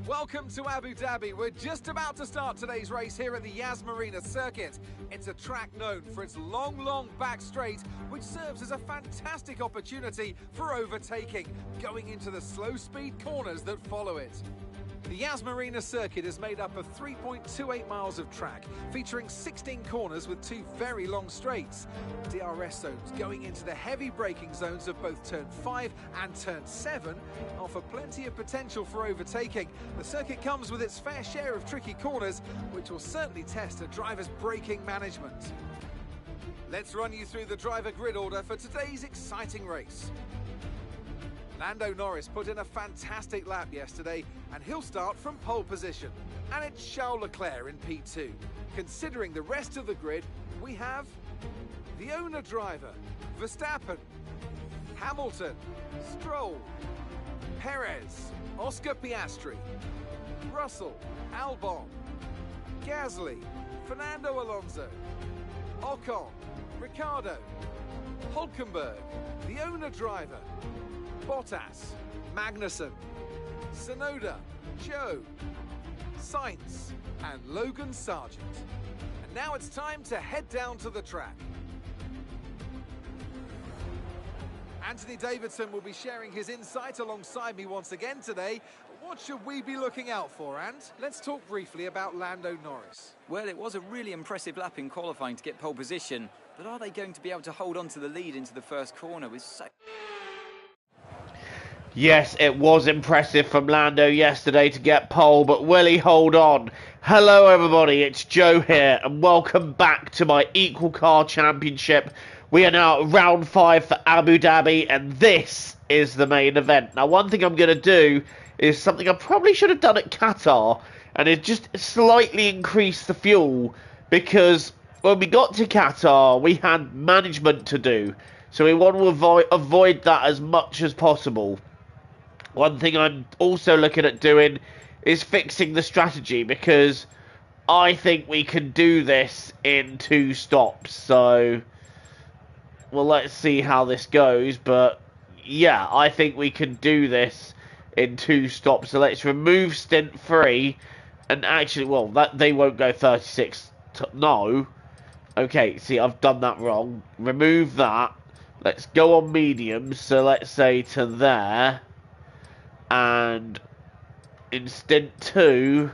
Welcome to Abu Dhabi. We're just about to start today's race here at the Yas Marina circuit. It's a track known for its long back straight, which serves as a fantastic opportunity for overtaking, going into the slow speed corners that follow it. The Yas Marina circuit is made up of 3.28 miles of track, featuring 16 corners with 2 very long straights. DRS zones going into the heavy braking zones of both turn 5 and turn 7 offer plenty of potential for overtaking. The circuit comes with its fair share of tricky corners, which will certainly test a driver's braking management. Let's run you through the driver grid order for today's exciting race. Lando Norris put in a fantastic lap yesterday, and he'll start from pole position. And it's Charles Leclerc in P2. Considering the rest of the grid, we have the owner driver, Verstappen, Hamilton, Stroll, Perez, Oscar Piastri, Russell, Albon, Gasly, Fernando Alonso, Ocon, Ricciardo, Hülkenberg, the owner driver, Bottas, Magnussen, Tsunoda, Zhou, Sainz and Logan Sargent. And now it's time to head down to the track. Anthony Davidson will be sharing his insight alongside me once again today. What should we be looking out for, Ant? Let's talk briefly about Lando Norris. Well, it was a really impressive lap in qualifying to get pole position, but are they going to be able to hold on to the lead into the first corner with so... Yes, it was impressive from Lando yesterday to get pole, but will he hold on? Hello everybody, it's Joe here, and welcome back to my Equal Car Championship. We are now at round 5 for Abu Dhabi, and this is the main event. Now, one thing I'm going to do is something I probably should have done at Qatar, and is just slightly increase the fuel, because when we got to Qatar, we had management to do, so we want to avoid that as much as possible. One thing I'm also looking at doing is fixing the strategy, because I think we can do this in 2 stops. So, well, let's see how this goes. But, yeah, I think we can do this in 2 stops. So let's remove stint 3. And actually, well, that they won't go 36. No. Okay, see, I've done that wrong. Remove that. Let's go on mediums. So let's say to there. And in stint 2,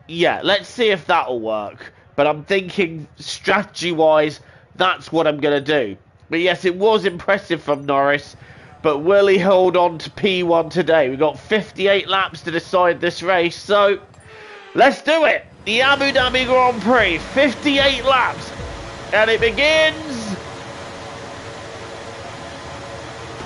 yeah, let's see if that'll work. But I'm thinking strategy-wise, that's what I'm going to do. But yes, it was impressive from Norris. But will he hold on to P1 today? We've got 58 laps to decide this race. So, let's do it. The Abu Dhabi Grand Prix, 58 laps. And it begins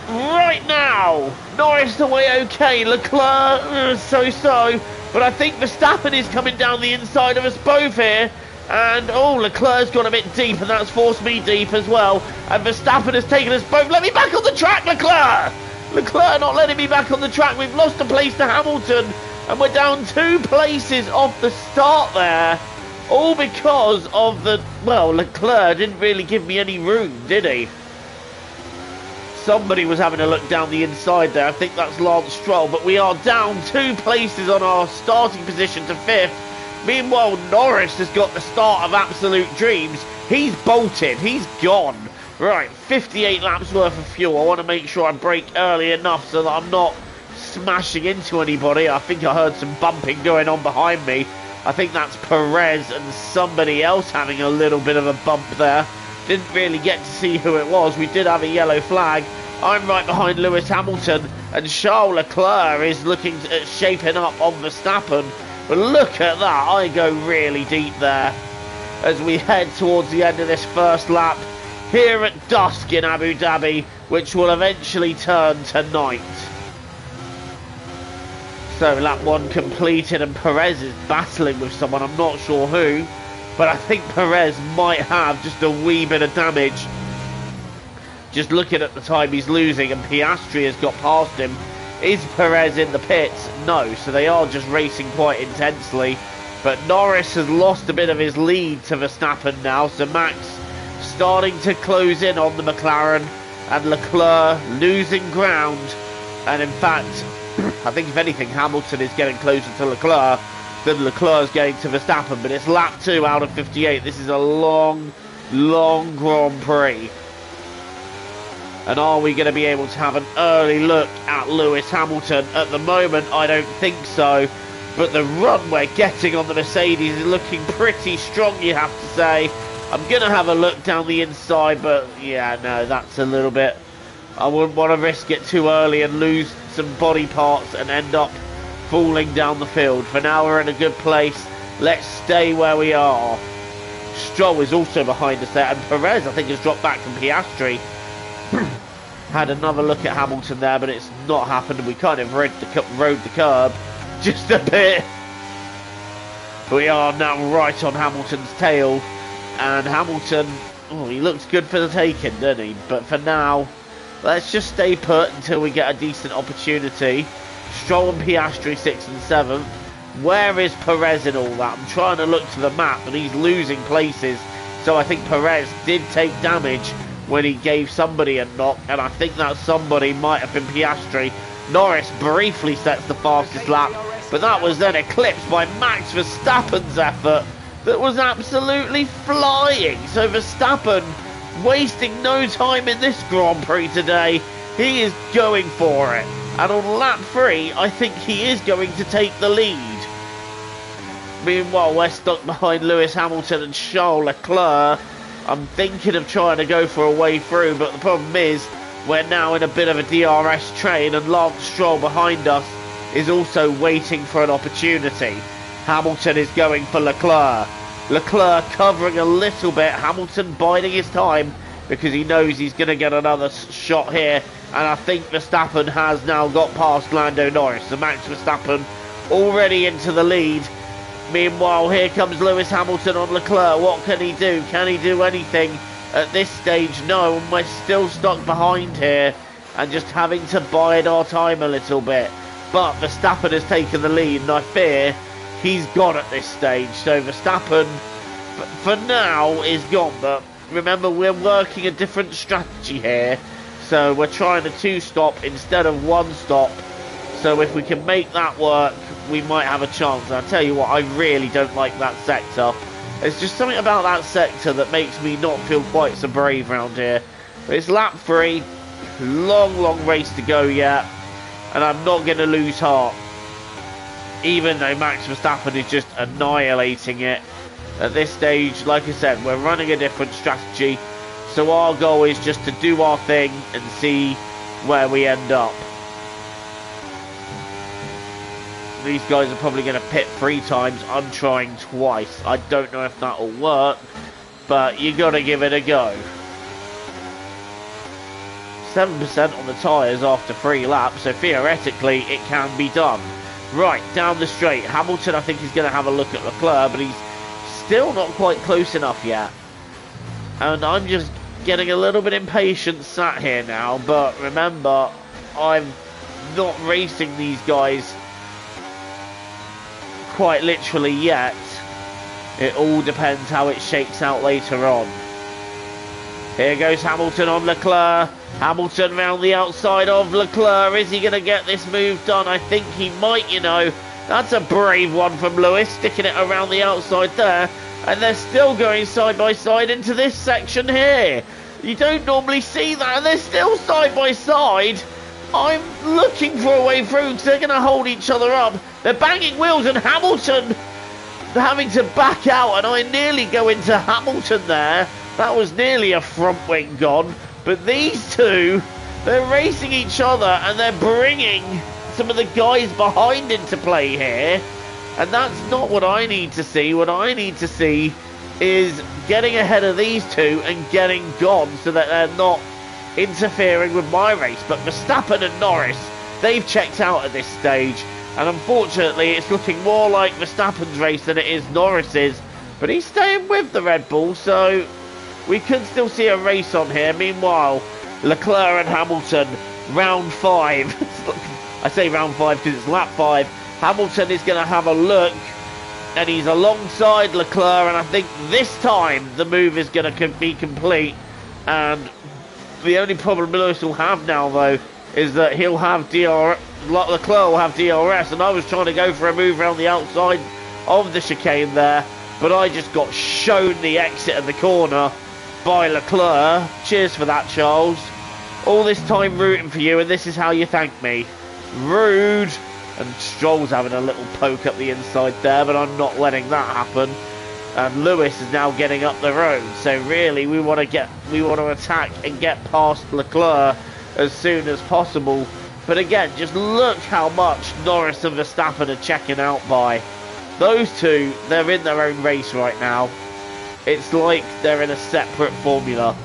right now. Norris away okay, Leclerc so-so, but I think Verstappen is coming down the inside of us both here, and oh, Leclerc's gone a bit deep, and that's forced me deep as well, and Verstappen has taken us both. Let me back on the track, Leclerc! Leclerc not letting me back on the track. We've lost a place to Hamilton, and we're down 2 places off the start there, all because of the, well, Leclerc didn't really give me any room, did he? Somebody was having a look down the inside there. I think that's Lance Stroll. But we are down 2 places on our starting position to 5th. Meanwhile, Norris has got the start of absolute dreams. He's bolted. He's gone. Right, 58 laps worth of fuel. I want to make sure I brake early enough so that I'm not smashing into anybody. I think I heard some bumping going on behind me. I think that's Perez and somebody else having a little bit of a bump there. Didn't really get to see who it was. We did have a yellow flag. I'm right behind Lewis Hamilton, and Charles Leclerc is looking at shaping up on Verstappen. But look at that, I go really deep there as we head towards the end of this first lap here at dusk in Abu Dhabi, which will eventually turn to night. So lap 1 completed, and Perez is battling with someone, I'm not sure who. But I think Perez might have just a wee bit of damage. Just looking at the time he's losing, and Piastri has got past him. Is Perez in the pits? No, so they are just racing quite intensely. But Norris has lost a bit of his lead to Verstappen now, so Max starting to close in on the McLaren, and Leclerc losing ground. And in fact, I think if anything, Hamilton is getting closer to Leclerc than Leclerc's getting to Verstappen, but it's lap 2 out of 58. This is a long Grand Prix. And are we going to be able to have an early look at Lewis Hamilton? At the moment, I don't think so. But the run we're getting on the Mercedes is looking pretty strong, you have to say. I'm going to have a look down the inside, but yeah, no, that's a little bit... I wouldn't want to risk it too early and lose some body parts and end up falling down the field. For now, we're in a good place. Let's stay where we are. Stroll is also behind us there, and Perez, I think, has dropped back from Piastri. Had another look at Hamilton there, but it's not happened. We kind of rode the curb just a bit. We are now right on Hamilton's tail, and Hamilton, oh, he looks good for the taking, doesn't he? But for now, let's just stay put until we get a decent opportunity. Stroll and Piastri 6th and 7th. Where is Perez in all that? I'm trying to look to the map, and he's losing places. So I think Perez did take damage when he gave somebody a knock, and I think that somebody might have been Piastri. Norris briefly sets the fastest lap, but that was then eclipsed by Max Verstappen's effort that was absolutely flying. So Verstappen wasting no time in this Grand Prix today. He is going for it, and on lap 3 I think he is going to take the lead. Meanwhile, we're stuck behind Lewis Hamilton and Charles Leclerc. I'm thinking of trying to go for a way through, but the problem is we're now in a bit of a DRS train, and Lance Stroll behind us is also waiting for an opportunity. Hamilton is going for Leclerc. Leclerc covering a little bit, Hamilton biding his time because he knows he's going to get another shot here, and I think Verstappen has now got past Lando Norris. So Max Verstappen already into the lead. Meanwhile, here comes Lewis Hamilton on Leclerc. What can he do? Can he do anything at this stage? No, and we're still stuck behind here and just having to bide our time a little bit. But Verstappen has taken the lead, and I fear he's gone at this stage. So Verstappen, for now, is gone. But remember, we're working a different strategy here. So we're trying a 2-stop instead of 1-stop. So if we can make that work, we might have a chance. And I'll tell you what, I really don't like that sector. There's just something about that sector that makes me not feel quite so brave around here. But it's lap 3, long race to go yet, and I'm not going to lose heart. Even though Max Verstappen is just annihilating it. At this stage, like I said, we're running a different strategy. So our goal is just to do our thing and see where we end up. These guys are probably going to pit 3 times. I'm trying twice. I don't know if that will work, but you got to give it a go. 7% on the tyres after 3 laps, so theoretically it can be done. Right, down the straight. Hamilton, I think, is going to have a look at Leclerc, but he's still not quite close enough yet. And I'm just getting a little bit impatient sat here now, but remember, I'm not racing these guys quite literally yet. It all depends how it shakes out later on. Here goes Hamilton on Leclerc. Hamilton round the outside of Leclerc. Is he going to get this move done? I think he might, you know. That's a brave one from Lewis, sticking it around the outside there. And they're still going side by side into this section here. You don't normally see that, and they're still side by side. I'm looking for a way through because they're going to hold each other up. They're banging wheels, and Hamilton having to back out, and I nearly go into Hamilton there. That was nearly a front wing gone. But these two, they're racing each other, and they're bringing some of the guys behind into play here. And that's not what I need to see. What I need to see is getting ahead of these two and getting gone so that they're not interfering with my race. But Verstappen and Norris, they've checked out at this stage, and unfortunately it's looking more like Verstappen's race than it is Norris's, but he's staying with the Red Bull, so we could still see a race on here. Meanwhile, Leclerc and Hamilton, round 5. I say round 5 because it's lap 5. Hamilton is going to have a look, and he's alongside Leclerc, and I think this time the move is going to be complete. And the only problem Lewis will have now, though, is that he'll have Leclerc will have DRS, and I was trying to go for a move around the outside of the chicane there, but I just got shown the exit of the corner by Leclerc. Cheers for that, Charles. All this time rooting for you, and this is how you thank me. Rude. And Stroll's having a little poke up the inside there, but I'm not letting that happen. And Lewis is now getting up the road, so really we want to attack and get past Leclerc as soon as possible. But again, just look how much Norris and Verstappen are checking out by. Those two, they're in their own race right now. It's like they're in a separate formula.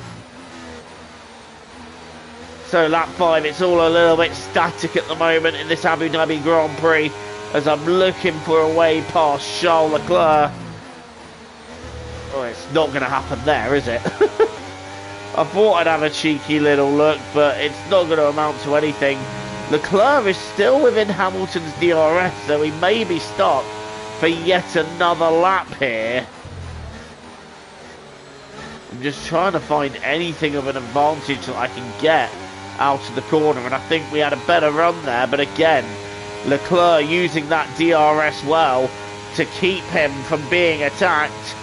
So lap 5, it's all a little bit static at the moment in this Abu Dhabi Grand Prix as I'm looking for a way past Charles Leclerc. Oh, it's not going to happen there, is it? I thought I'd have a cheeky little look, but it's not going to amount to anything. Leclerc is still within Hamilton's DRS, so he may be stopped for yet another lap here. I'm just trying to find anything of an advantage that I can get out of the corner, and I think we had a better run there, but again, Leclerc using that DRS well to keep him from being attacked,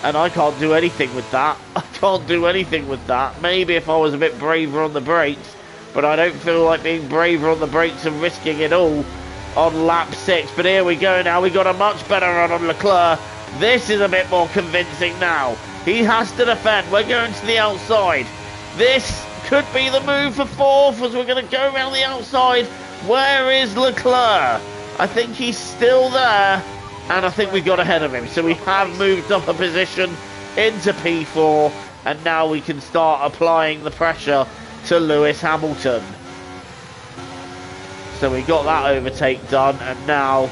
and I can't do anything with that. I can't do anything with that. Maybe if I was a bit braver on the brakes, but I don't feel like being braver on the brakes and risking it all on lap 6. But here we go now. We got a much better run on Leclerc. This is a bit more convincing now. He has to defend. We're going to the outside. This could be the move for 4th as we're going to go around the outside. Where is Leclerc? I think he's still there, and I think we got ahead of him. So we have moved up a position into P4, and now we can start applying the pressure to Lewis Hamilton. So we got that overtake done, and now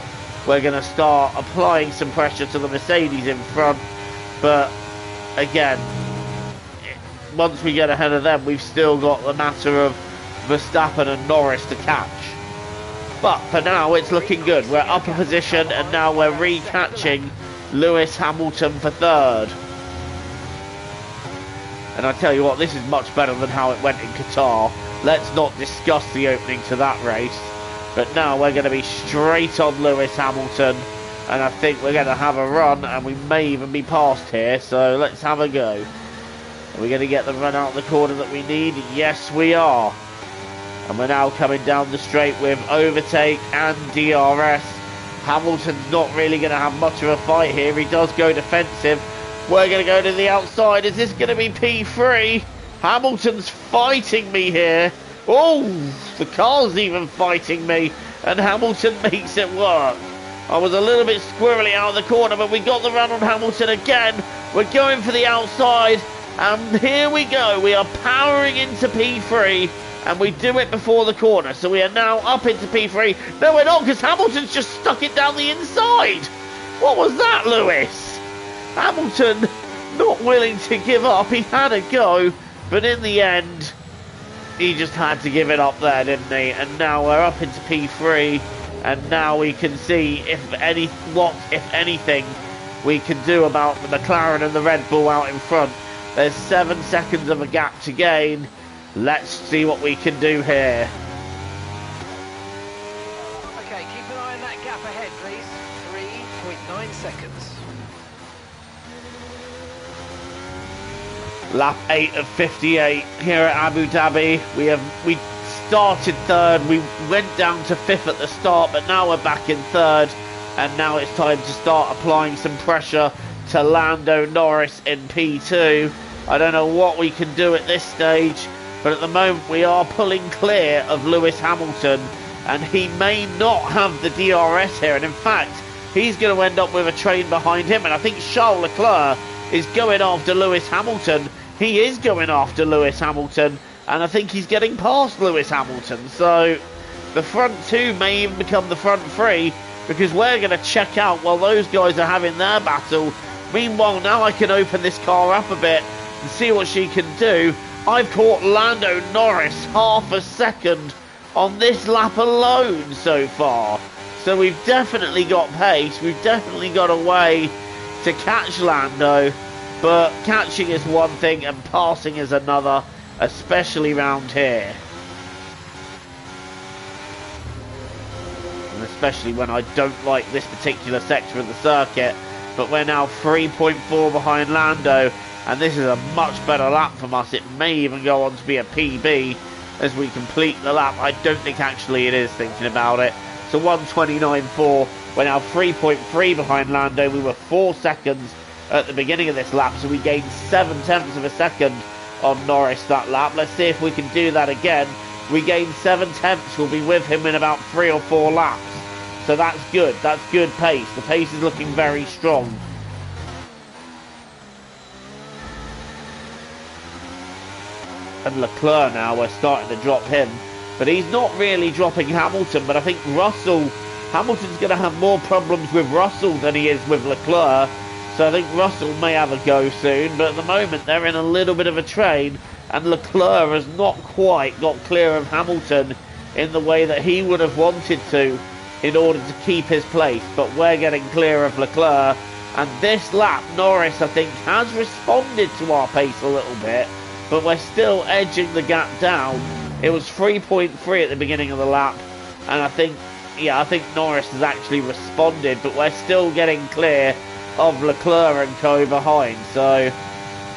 we're going to start applying some pressure to the Mercedes in front. But again, once we get ahead of them, we've still got the matter of Verstappen and Norris to catch. But for now, it's looking good. We're up a position, and now we're re-catching Lewis Hamilton for 3rd. And I tell you what, this is much better than how it went in Qatar. Let's not discuss the opening to that race. But now we're going to be straight on Lewis Hamilton, and I think we're going to have a run, and we may even be past here. So let's have a go. Are we going to get the run out of the corner that we need? Yes, we are. And we're now coming down the straight with overtake and DRS. Hamilton's not really going to have much of a fight here. He does go defensive. We're going to go to the outside. Is this going to be P3? Hamilton's fighting me here. Oh, the car's even fighting me. And Hamilton makes it work. I was a little bit squirrely out of the corner, but we got the run on Hamilton again. We're going for the outside. And here we go. We are powering into P3. And we do it before the corner. So we are now up into P3. No, we're not, because Hamilton's just stuck it down the inside. What was that, Lewis? Hamilton not willing to give up. He had a go, but in the end, he just had to give it up there, didn't he? And now we're up into P3, and now we can see if anything, we can do about the McLaren and the Red Bull out in front. There's 7 seconds of a gap to gain. Let's see what we can do here. Okay, keep an eye on that gap ahead, please. 3.9 seconds. Lap 8 of 58 here at Abu Dhabi. We started 3rd. We went down to 5th at the start, but now we're back in 3rd. And now it's time to start applying some pressure to Lando Norris in P2. I don't know what we can do at this stage, but at the moment we are pulling clear of Lewis Hamilton, and he may not have the DRS here. And in fact, he's going to end up with a train behind him. And I think Charles Leclerc is going after Lewis Hamilton. He is going after Lewis Hamilton, and I think he's getting past Lewis Hamilton. So the front 2 may even become the front 3, because we're going to check out while those guys are having their battle. Meanwhile, now I can open this car up a bit and see what she can do. I've caught Lando Norris half a second on this lap alone so far. So we've definitely got pace. We've definitely got a way to catch Lando. But catching is one thing and passing is another, especially round here. especially when I don't like this particular sector of the circuit. But we're now 3.4 behind Lando, and this is a much better lap from us. It may even go on to be a PB as we complete the lap. I don't think actually it is, thinking about it. So 1:29.4. We're now 3.3 behind Lando. We were 4 seconds at the beginning of this lap, so we gained 7/10 of a second on Norris that lap. Let's see if we can do that again. We gained 7/10. We'll be with him in about 3 or 4 laps. So that's good. That's good pace. The pace is looking very strong. And Leclerc now, we're starting to drop him. But he's not really dropping Hamilton. But I think Hamilton's going to have more problems with Russell than he is with Leclerc. So I think Russell may have a go soon. But at the moment, they're in a little bit of a train. And Leclerc has not quite got clear of Hamilton in the way that he would have wanted to in order to keep his place. But we're getting clear of Leclerc. And this lap, Norris, I think, has responded to our pace a little bit. But we're still edging the gap down. It was 3.3 at the beginning of the lap. And I think Norris has actually responded. But we're still getting clear of Leclerc and co behind. So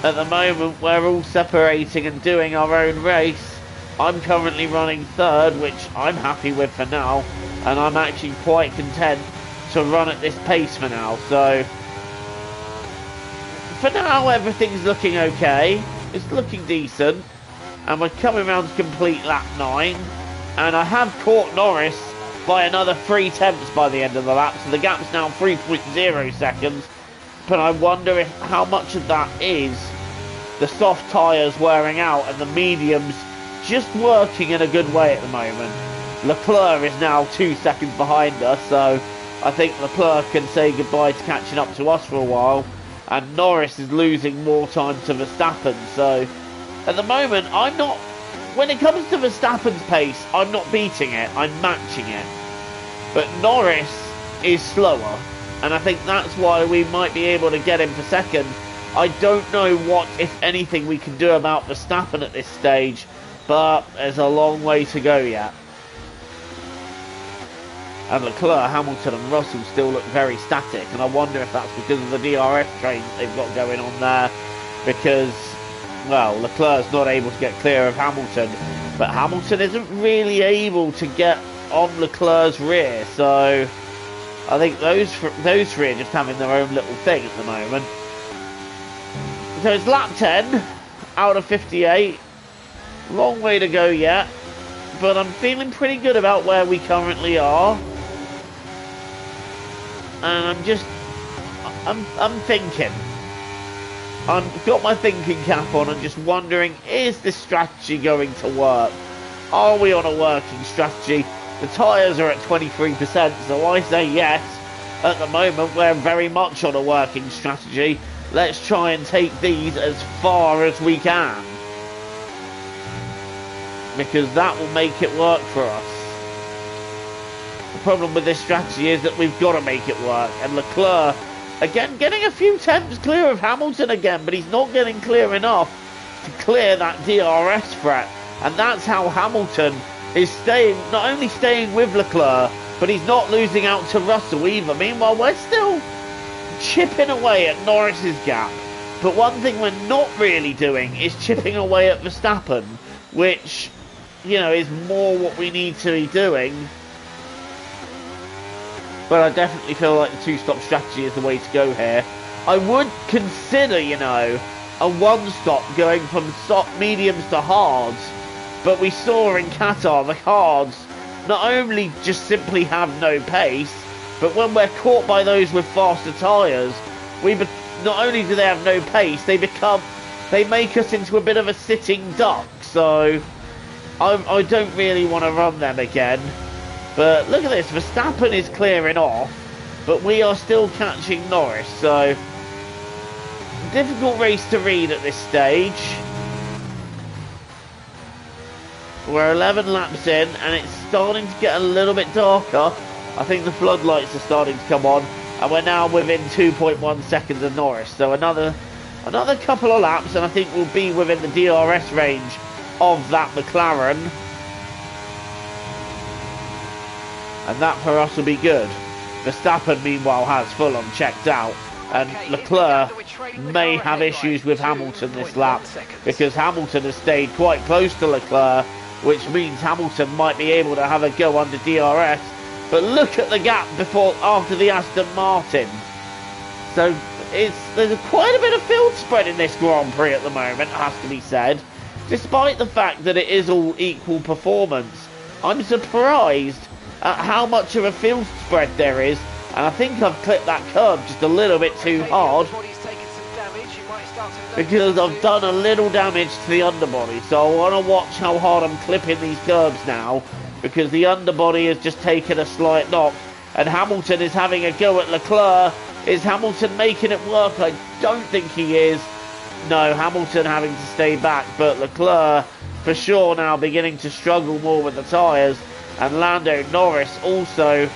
at the moment, we're all separating and doing our own race. I'm currently running third, which I'm happy with for now. And I'm actually quite content to run at this pace for now. So for now, everything's looking okay. It's looking decent. And we're coming around to complete lap 9. And I have caught Norris by another 3/10 by the end of the lap. So the gap's now 3.0 seconds. But I wonder how much of that is the soft tyres wearing out and the mediums just working in a good way at the moment. Leclerc is now 2 seconds behind us, so I think Leclerc can say goodbye to catching up to us for a while. And Norris is losing more time to Verstappen, so at the moment, when it comes to Verstappen's pace, I'm not beating it, I'm matching it. But Norris is slower, and I think that's why we might be able to get him for second. I don't know what, if anything, we can do about Verstappen at this stage, but there's a long way to go yet. And Leclerc, Hamilton and Russell still look very static, and I wonder if that's because of the DRS trains they've got going on there, because, well, Leclerc's not able to get clear of Hamilton, but Hamilton isn't really able to get on Leclerc's rear, so I think those three are just having their own little thing at the moment. So it's lap 10 out of 58, long way to go yet, but I'm feeling pretty good about where we currently are. And I'm thinking. I've got my thinking cap on and just wondering, is this strategy going to work? Are we on a working strategy? The tyres are at 23%, so I say yes. At the moment, we're very much on a working strategy. Let's try and take these as far as we can, because that will make it work for us. The problem with this strategy is that we've got to make it work. And Leclerc, again, getting a few tenths clear of Hamilton again, but he's not getting clear enough to clear that DRS threat. And that's how Hamilton is not only staying with Leclerc, but he's not losing out to Russell either. Meanwhile, we're still chipping away at Norris's gap. But one thing we're not really doing is chipping away at Verstappen, which, you know, is more what we need to be doing. But I definitely feel like the two-stop strategy is the way to go here. I would consider, you know, a one-stop going from mediums to hards. But we saw in Qatar, the hards not only just simply have no pace, but when we're caught by those with faster tyres, not only do they have no pace, they make us into a bit of a sitting duck. So I don't really want to run them again. But look at this, Verstappen is clearing off, but we are still catching Norris, so difficult race to read at this stage. We're 11 laps in, and it's starting to get a little bit darker. I think the floodlights are starting to come on, and we're now within 2.1 seconds of Norris, so another couple of laps, and I think we'll be within the DRS range of that McLaren. and that for us will be good. Verstappen, meanwhile, has full on checked out, and Leclerc may have issues with Hamilton this lap, because Hamilton has stayed quite close to Leclerc, which means Hamilton might be able to have a go under DRS. But look at the gap after the Aston Martin. So there's quite a bit of field spread in this Grand Prix at the moment, has to be said. Despite the fact that it is all equal performance, I'm surprised at how much of a field spread there is. And I think I've clipped that curb just a little bit too hard, because I've done a little damage to the underbody. So I want to watch how hard I'm clipping these curbs now, because the underbody has just taken a slight knock, and Hamilton is having a go at Leclerc. Is Hamilton making it work? I don't think he is. No, Hamilton having to stay back, but Leclerc for sure now beginning to struggle more with the tyres, and Lando Norris also,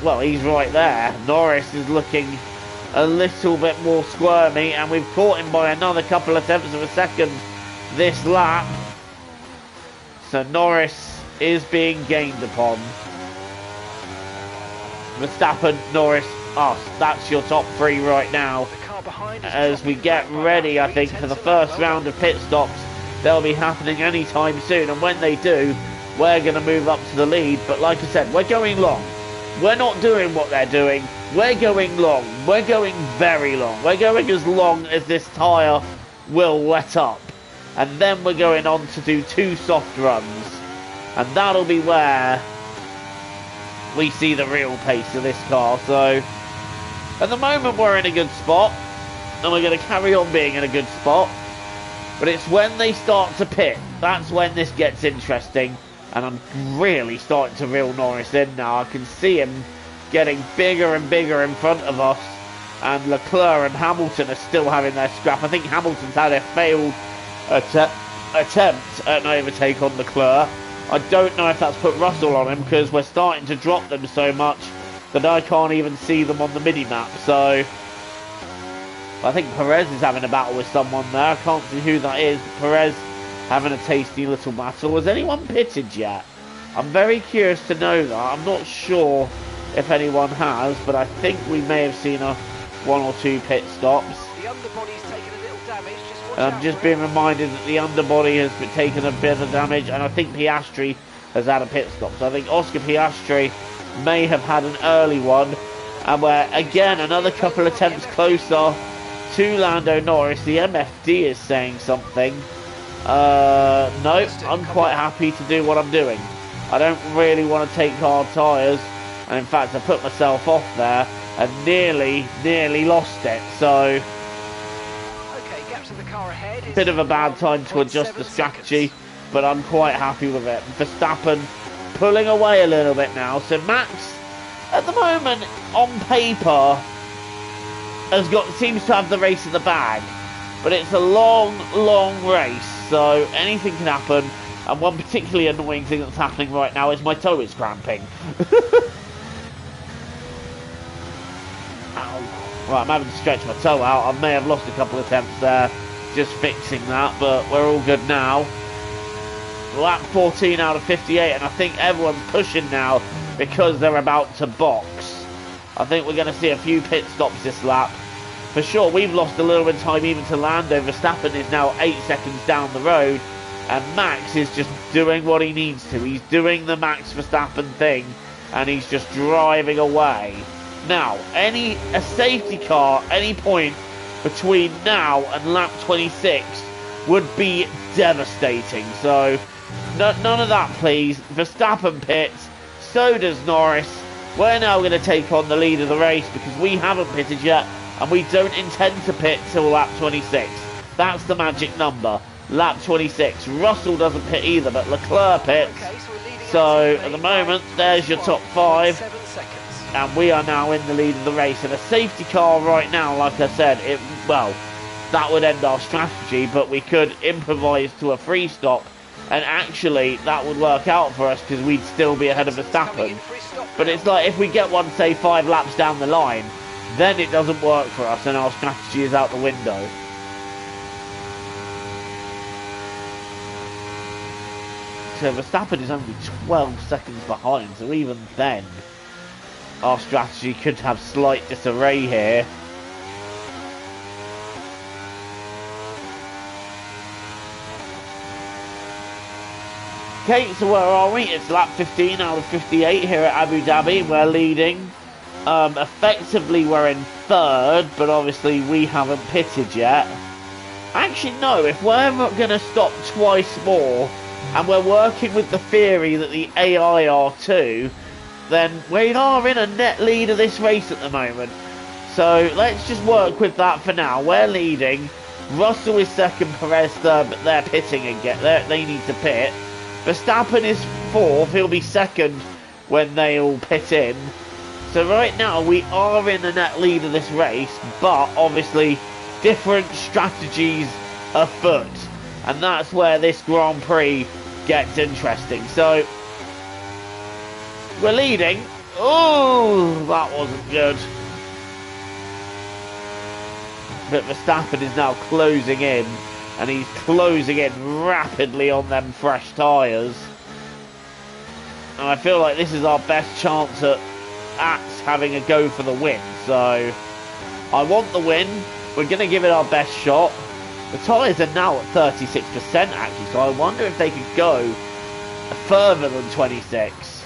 well, he's right there. Norris is looking a little bit more squirmy, and we've caught him by another couple of tenths of a second this lap. So Norris is being gained upon. Verstappen, Norris, us. That's your top three right now. As we get ready, I think, for the first round of pit stops. They'll be happening anytime soon, and when they do, we're going to move up to the lead. But like I said, we're going long. We're not doing what they're doing. We're going long. We're going very long. We're going as long as this tyre will let up. And then we're going on to do 2 soft runs. And that'll be where we see the real pace of this car. So at the moment we're in a good spot, and we're going to carry on being in a good spot. But it's when they start to pit, that's when this gets interesting. And I'm really starting to reel Norris in now. I can see him getting bigger and bigger in front of us, and Leclerc and Hamilton are still having their scrap. I think Hamilton's had a failed attempt at an overtake on Leclerc. I don't know if that's put Russell on him, because we're starting to drop them so much that I can't even see them on the mini-map. So I think Perez is having a battle with someone there. I can't see who that is. Perez having a tasty little battle. Has anyone pitted yet? I'm very curious to know that. I'm not sure if anyone has, but I think we may have seen 1 or 2 pit stops. The underbody's taken a little damage. And I'm just being reminded that the underbody has been taken a bit of damage, and I think Piastri has had a pit stop. So I think Oscar Piastri may have had an early one, and we're again another couple of attempts closer to Lando Norris. The MFD is saying something. No, I'm quite happy to do what I'm doing. I don't really want to take hard tyres, and in fact I put myself off there and nearly lost it. So bit of a bad time to adjust the strategy, but I'm quite happy with it. Verstappen pulling away a little bit now. So Max, at the moment, on paper, seems to have the race in the bag, but it's a long race, so anything can happen. And one particularly annoying thing that's happening right now is my toe is cramping. Right, I'm having to stretch my toe out. I may have lost a couple of attempts there, just fixing that, but we're all good now. Lap 14 out of 58, and I think everyone's pushing now because they're about to box. I think we're going to see a few pit stops this lap. For sure, we've lost a little bit of time even to Lando. Verstappen is now 8 seconds down the road, and Max is just doing what he needs to. He's doing the Max Verstappen thing, and he's just driving away. Now, a safety car, any point between now and lap 26 would be devastating. So, none of that, please. Verstappen pits, so does Norris. We're now going to take on the lead of the race because we haven't pitted yet, and we don't intend to pit till lap 26. That's the magic number, lap 26. Russell doesn't pit either, but Leclerc pits. So, at the moment, there's your top 5. And we are now in the lead of the race. And a safety car right now, like I said, that would end our strategy, but we could improvise to a free stop, and actually that would work out for us because we'd still be ahead of Verstappen. But it's like if we get one, say, 5 laps down the line, then it doesn't work for us and our strategy is out the window. So Verstappen is only 12 seconds behind, so even then our strategy could have slight disarray here. Okay, so where are we? It's lap 15 out of 58 here at Abu Dhabi. We're leading. Effectively, we're in third, but obviously we haven't pitted yet. Actually, no, if we're going to stop twice more, and we're working with the theory that the AI are too, then we are in a net lead of this race at the moment. So let's just work with that for now. We're leading. Russell is second, Perez third, but they're pitting again. They need to pit. Verstappen is fourth. He'll be second when they all pit in. So right now we are in the net lead of this race, but obviously different strategies afoot. And that's where this Grand Prix gets interesting. So we're leading. Oh, that wasn't good. But Verstappen is now closing in. And he's closing in rapidly on them fresh tyres. And I feel like this is our best chance at having a go for the win. So I want the win. We're going to give it our best shot. The tyres are now at 36% actually. So I wonder if they could go further than 26.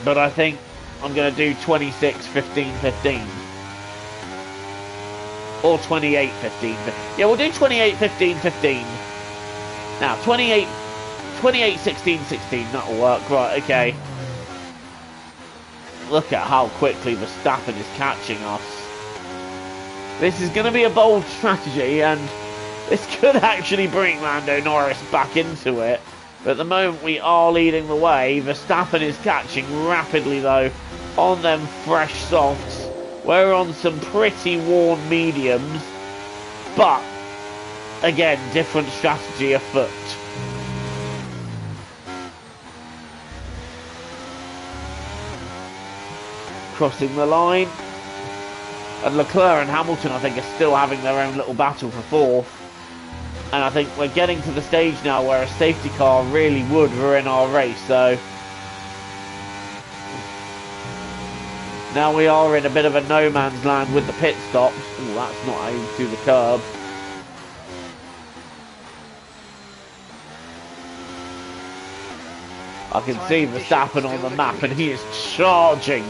But I think I'm going to do 26, 15, 15. Or 28, 15. Yeah, we'll do 28, 15, 15. Now, 28, 16, 16. That'll work. Right, okay. Look at how quickly Verstappen is catching us. This is going to be a bold strategy, and this could actually bring Lando Norris back into it. But at the moment, we are leading the way. Verstappen is catching rapidly, though, on them fresh softs. We're on some pretty worn mediums, but again, different strategy afoot. Crossing the line, and Leclerc and Hamilton, I think, are still having their own little battle for fourth. And I think we're getting to the stage now where a safety car really would ruin our race. So now we are in a bit of a no man's land with the pit stops. Oh, that's not aimed to the curb. I can see Verstappen on the map and he is charging.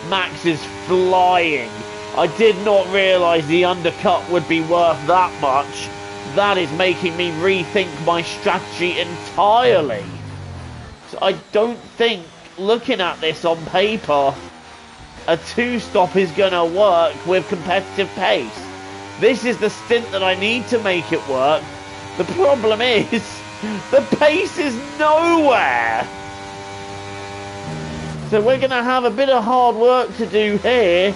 Max is flying. I did not realise the undercut would be worth that much. That is making me rethink my strategy entirely. So I don't think, looking at this on paper, a two-stop is going to work with competitive pace. This is the stint that I need to make it work. The problem is, the pace is nowhere. So we're going to have a bit of hard work to do here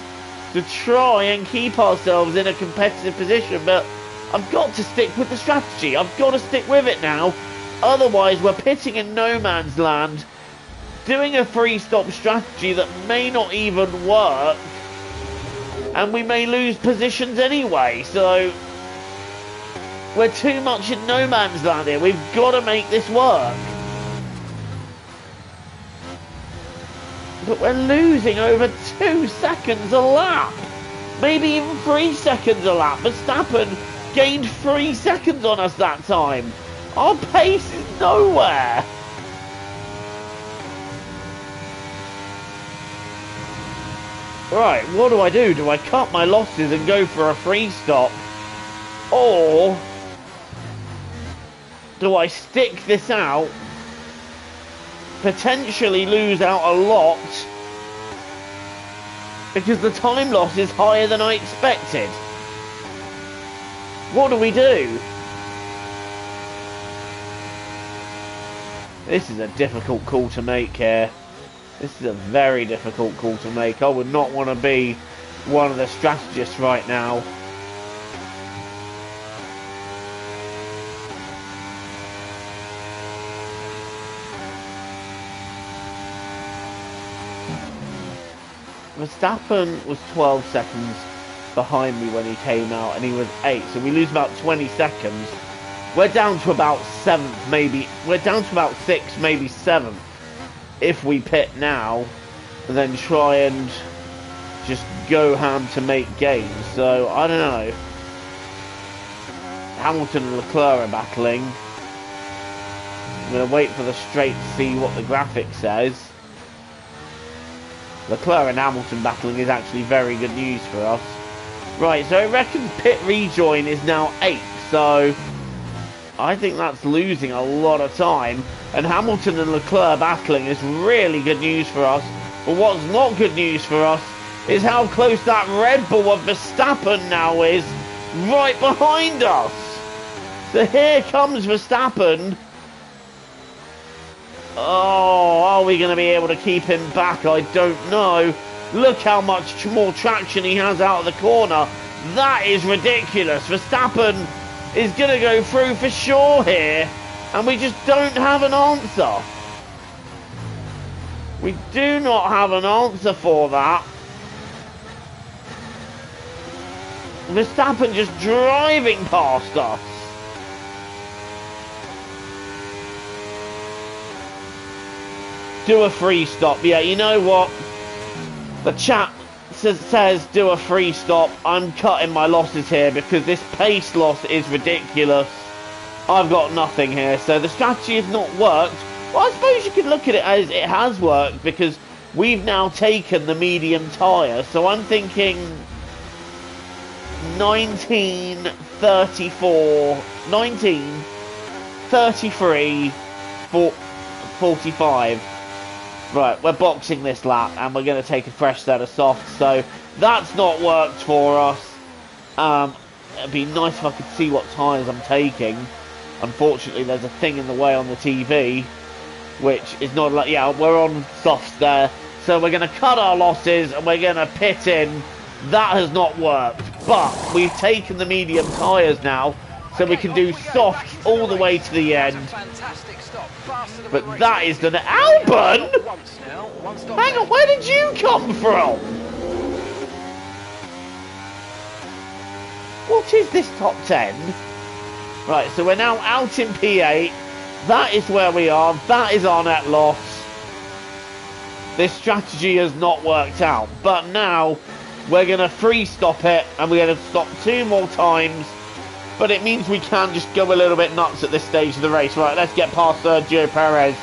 to try and keep ourselves in a competitive position. But I've got to stick with the strategy. I've got to stick with it now. Otherwise, we're pitting in no man's land, doing a three-stop strategy that may not even work, and we may lose positions anyway. So we're too much in no man's land here. We've got to make this work. But we're losing over 2 seconds a lap. Maybe even 3 seconds a lap. Verstappen gained 3 seconds on us that time. Our pace is nowhere. Right, what do I do? Do I cut my losses and go for a free stop? Or do I stick this out, potentially lose out a lot, because the time loss is higher than I expected? What do we do? This is a difficult call to make here. This is a very difficult call to make. I would not want to be one of the strategists right now. Verstappen was 12 seconds behind me when he came out, and he was 8, so we lose about 20 seconds. we're down to about 7th, maybe. We're down to about 6th, maybe 7th. If we pit now, and then try and just go ham to make gains. So, I don't know. Hamilton and Leclerc are battling. I'm going to wait for the straight to see what the graphic says. Leclerc and Hamilton battling is actually very good news for us. Right, so I reckon pit rejoin is now 8th, so I think that's losing a lot of time. And Hamilton and Leclerc battling is really good news for us. But what's not good news for us is how close that Red Bull of Verstappen now is right behind us. So here comes Verstappen. Oh, are we going to be able to keep him back? I don't know. Look how much more traction he has out of the corner. That is ridiculous. Verstappen is going to go through for sure here. And we just don't have an answer. We do not have an answer for that. Verstappen just driving past us. Do a free stop. Yeah, you know what? The chat says do a free stop. I'm cutting my losses here because this pace loss is ridiculous. I've got nothing here. So the strategy has not worked. Well, I suppose you could look at it as it has worked because we've now taken the medium tyre. So I'm thinking 19:34, 19:33, 45. Right, we're boxing this lap and we're going to take a fresh set of softs. So that's not worked for us. It'd be nice if I could see what tyres I'm taking. Unfortunately, there's a thing in the way on the TV, which is not like, yeah, we're on softs there. So we're going to cut our losses and we're going to pit in. That has not worked, but we've taken the medium tyres now, so we can do softs all the way to the end. But that is the... Albon? Hang on, where did you come from? What is this top 10? Right, so we're now out in P8. That is where we are. That is our net loss. This strategy has not worked out, but now we're going to free stop it, and we're going to stop 2 more times. But it means we can just go a little bit nuts at this stage of the race. Right, let's get past Sergio Perez.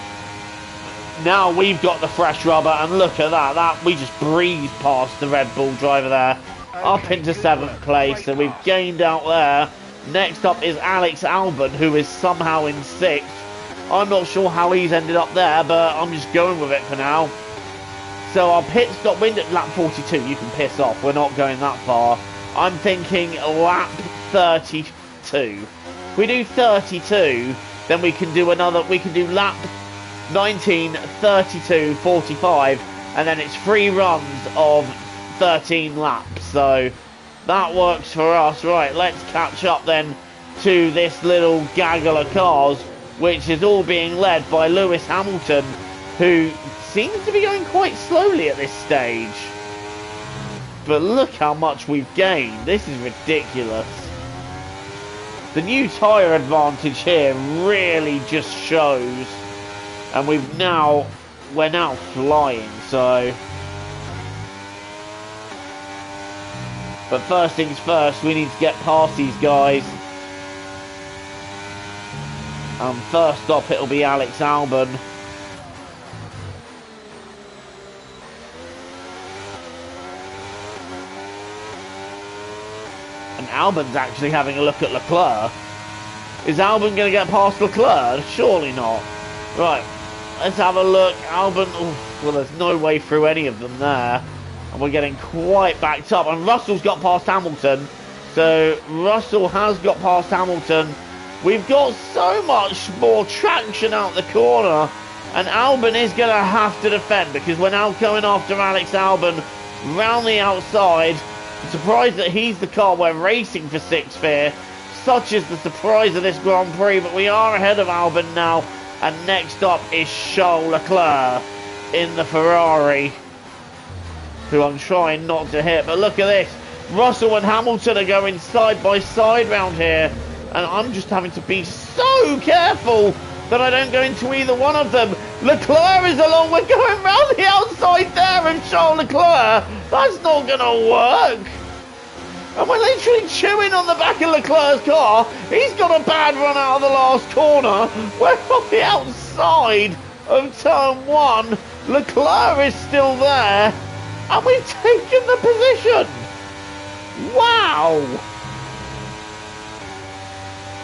Now we've got the fresh rubber, and look at that. We just breezed past the Red Bull driver there. Up into 7th place, so we've gained out there. Next up is Alex Albon, who is somehow in 6th. I'm not sure how he's ended up there, but I'm just going with it for now. So our pit stop wind at lap 42. You can piss off. We're not going that far. I'm thinking lap 32. If we do 32, then we can do another. We can do lap 19, 32, 45, and then it's 3 runs of 13 laps. So that works for us. Right, let's catch up then to this little gaggle of cars, which is all being led by Lewis Hamilton, who seems to be going quite slowly at this stage. But look how much we've gained. This is ridiculous. The new tyre advantage here really just shows. And we're now flying, so. But first things first, we need to get past these guys. First up, it'll be Alex Albon. And Albon's actually having a look at Leclerc. Is Albon going to get past Leclerc? Surely not. Right, let's have a look. Albon, well, there's no way through any of them there. And we're getting quite backed up. And Russell's got past Hamilton. So Russell has got past Hamilton. We've got so much more traction out the corner. And Albon is going to have to defend, because we're now going after Alex Albon round the outside. I'm surprised that he's the car we're racing for 6th here. Such is the surprise of this Grand Prix. But we are ahead of Albon now. And next up is Charles Leclerc in the Ferrari, who I'm trying not to hit. But look at this. Russell and Hamilton are going side by side round here. And I'm just having to be so careful that I don't go into either one of them. Leclerc is along. We're going round the outside there of Charles Leclerc. That's not going to work. And we're literally chewing on the back of Leclerc's car. He's got a bad run out of the last corner. We're on the outside of turn 1. Leclerc is still there. And we've taken the position. Wow.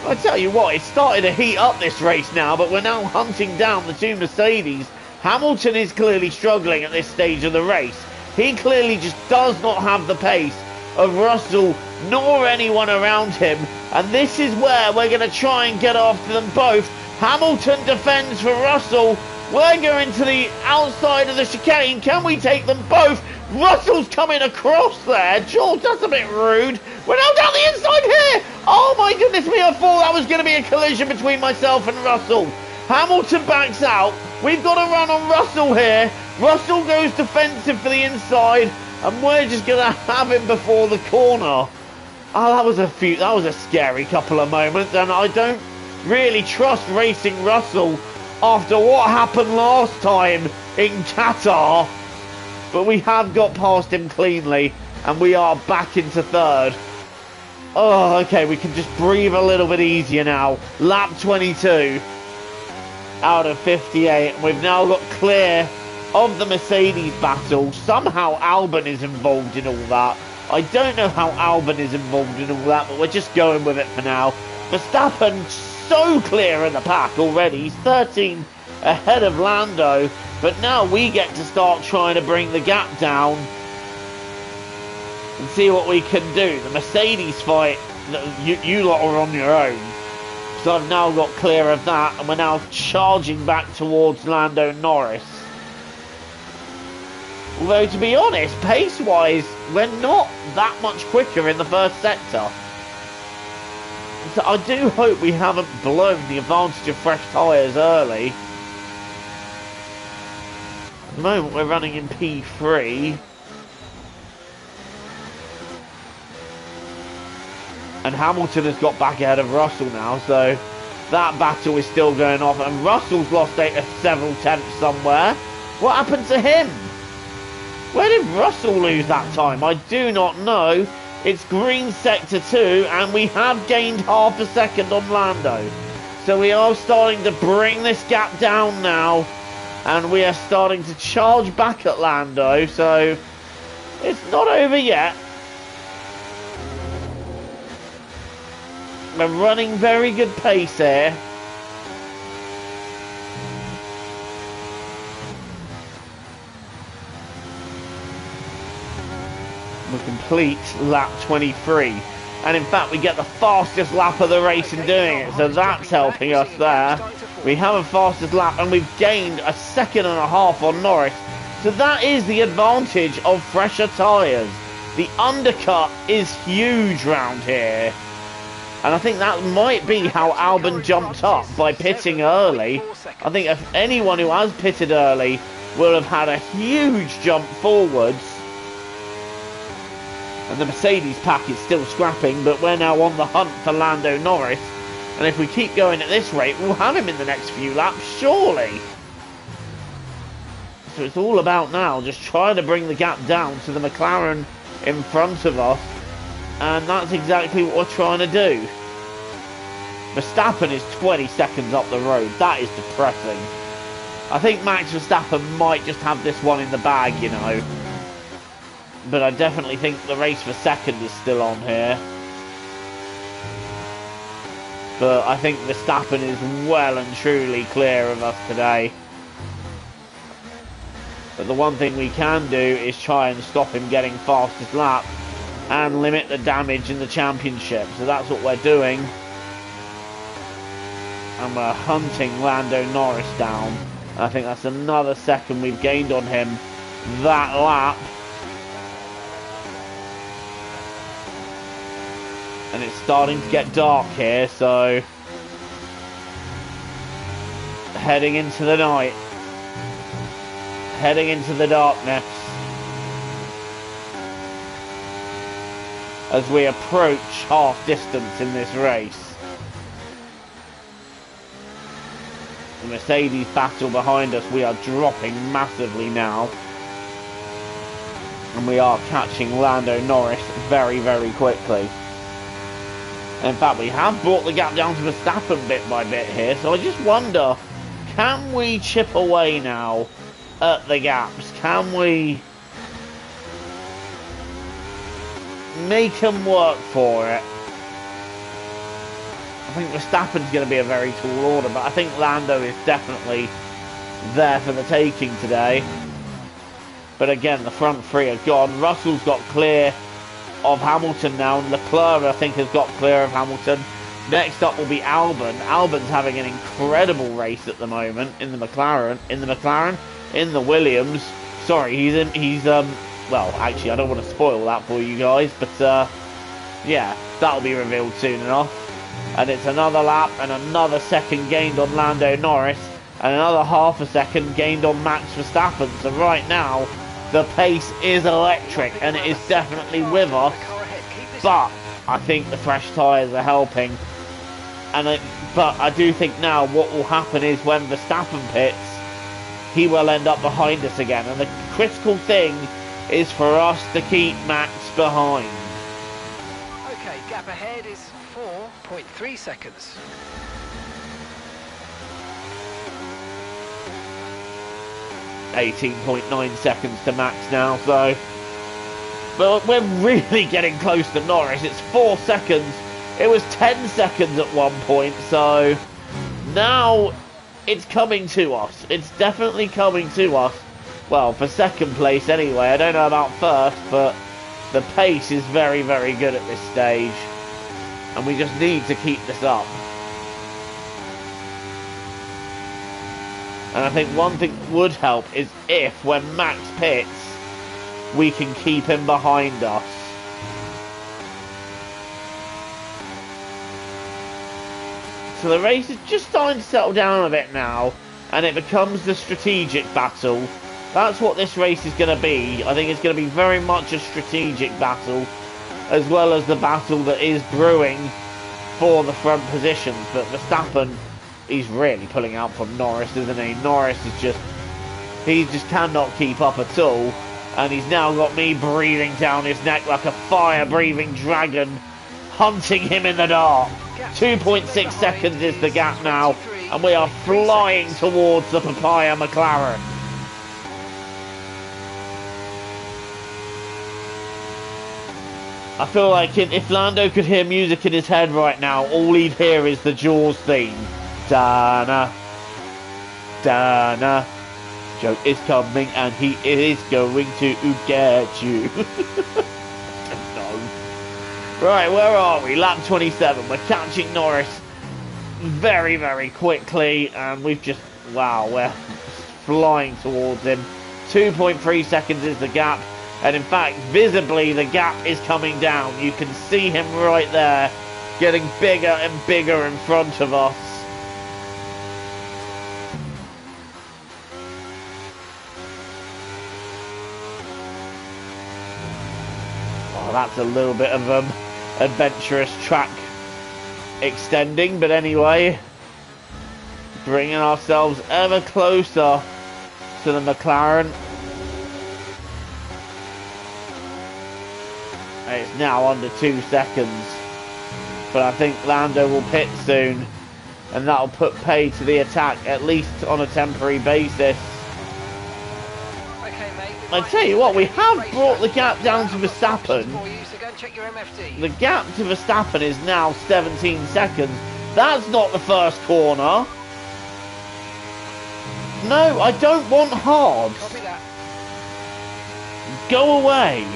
I tell you what, it's started to heat up this race now, but we're now hunting down the 2 Mercedes. Hamilton is clearly struggling at this stage of the race. He clearly just does not have the pace of Russell nor anyone around him, and this is where we're going to try and get after them both. Hamilton defends for Russell. We're going to the outside of the chicane. Can we take them both? Russell's coming across there. George, that's a bit rude. We're now down the inside here. Oh my goodness me, I thought that was going to be a collision between myself and Russell. Hamilton backs out. We've got to run on Russell here. Russell goes defensive for the inside, and we're just going to have him before the corner. Oh, that was a scary couple of moments, and I don't really trust racing Russell after what happened last time in Qatar. But we have got past him cleanly, and we are back into third. Oh, okay, we can just breathe a little bit easier now. Lap 22 out of 58. And we've now got clear of the Mercedes battle. Somehow Albon is involved in all that. I don't know how Albon is involved in all that, but we're just going with it for now. Verstappen so clear in the pack already. He's 13 ahead of Lando. But now we get to start trying to bring the gap down and see what we can do. The Mercedes fight, you lot are on your own. So I've now got clear of that, and we're now charging back towards Lando Norris. Although, to be honest, pace-wise, we're not that much quicker in the first sector. So I do hope we haven't blown the advantage of fresh tyres early. At the moment we're running in P3. And Hamilton has got back ahead of Russell now, so that battle is still going off. And Russell's lost several tenths somewhere. What happened to him? Where did Russell lose that time? I do not know. It's green sector 2, and we have gained half a second on Lando. So we are starting to bring this gap down now. And we are starting to charge back at Lando, so it's not over yet. We're running very good pace here. We complete lap 23. And in fact, we get the fastest lap of the race in doing it, so that's helping us there. We have a fastest lap, and we've gained a second and a half on Norris. So that is the advantage of fresher tyres. The undercut is huge round here. And I think that might be how Albon jumped up, by pitting early. I think if anyone who has pitted early will have had a huge jump forwards. And the Mercedes pack is still scrapping, but we're now on the hunt for Lando Norris. And if we keep going at this rate, we'll have him in the next few laps, surely. So it's all about now just trying to bring the gap down to the McLaren in front of us. And that's exactly what we're trying to do. Verstappen is 20 seconds up the road. That is depressing. I think Max Verstappen might just have this one in the bag, you know. But I definitely think the race for second is still on here. But I think Verstappen is well and truly clear of us today. But the one thing we can do is try and stop him getting fastest lap and limit the damage in the championship. So that's what we're doing. And we're hunting Lando Norris down. And I think that's another second we've gained on him that lap. And it's starting to get dark here, so heading into the night, heading into the darkness as we approach half distance in this race. Mercedes battle behind us, we are dropping massively now. And we are catching Lando Norris very, very quickly. In fact, we have brought the gap down to Verstappen bit by bit here, so I just wonder, can we chip away now at the gaps? Can we make them work for it? I think Verstappen's going to be a very tall order, but I think Lando is definitely there for the taking today. But again, the front three are gone. Russell's got clear of Hamilton now. Leclerc, I think, has got clear of Hamilton. Next up will be Albon. Albon's having an incredible race at the moment in the McLaren. In the Williams. Sorry, well, actually, I don't want to spoil that for you guys, but yeah, that'll be revealed soon enough. And it's another lap and another second gained on Lando Norris and another half a second gained on Max Verstappen. So right now, the pace is electric and it is definitely with us. But I think the fresh tyres are helping. But I do think now what will happen is when Verstappen pits, he will end up behind us again. And the critical thing is for us to keep Max behind. Okay, gap ahead is 4.3 seconds. .9 seconds to Max now, so but we're really getting close to Norris. It's 4 seconds. It was 10 seconds at one point, so now it's coming to us. It's definitely coming to us. Well, for second place anyway. I don't know about first, but the pace is very, very good at this stage. And we just need to keep this up. And I think one thing that would help is if, when Max pits, we can keep him behind us. So the race is just starting to settle down a bit now, and it becomes the strategic battle. That's what this race is going to be. I think it's going to be very much a strategic battle, as well as the battle that is brewing for the front positions. But Verstappen, he's really pulling out from Norris, isn't he? Norris is he just cannot keep up at all. And he's now got me breathing down his neck like a fire-breathing dragon, hunting him in the dark. 2.6 seconds is the gap now, and we are flying towards the Papaya McLaren. I feel like if Lando could hear music in his head right now, all he'd hear is the Jaws theme. Dana, Dana, Joe is coming and he is going to get you. No. Right, where are we? Lap 27. We're catching Norris very, very quickly, and we've just, wow, we're flying towards him. 2.3 seconds is the gap. And in fact, visibly, the gap is coming down. You can see him right there, getting bigger and bigger in front of us. Oh, that's a little bit of adventurous track extending. But anyway, bringing ourselves ever closer to the McLaren. It's now under 2 seconds, but I think Lando will pit soon, and that'll put pay to the attack, at least on a temporary basis. Okay, mate, I tell you what, we have brought the gap down to Verstappen. The gap to Verstappen is now 17 seconds. That's not the first corner. No, I don't want hards. Go away.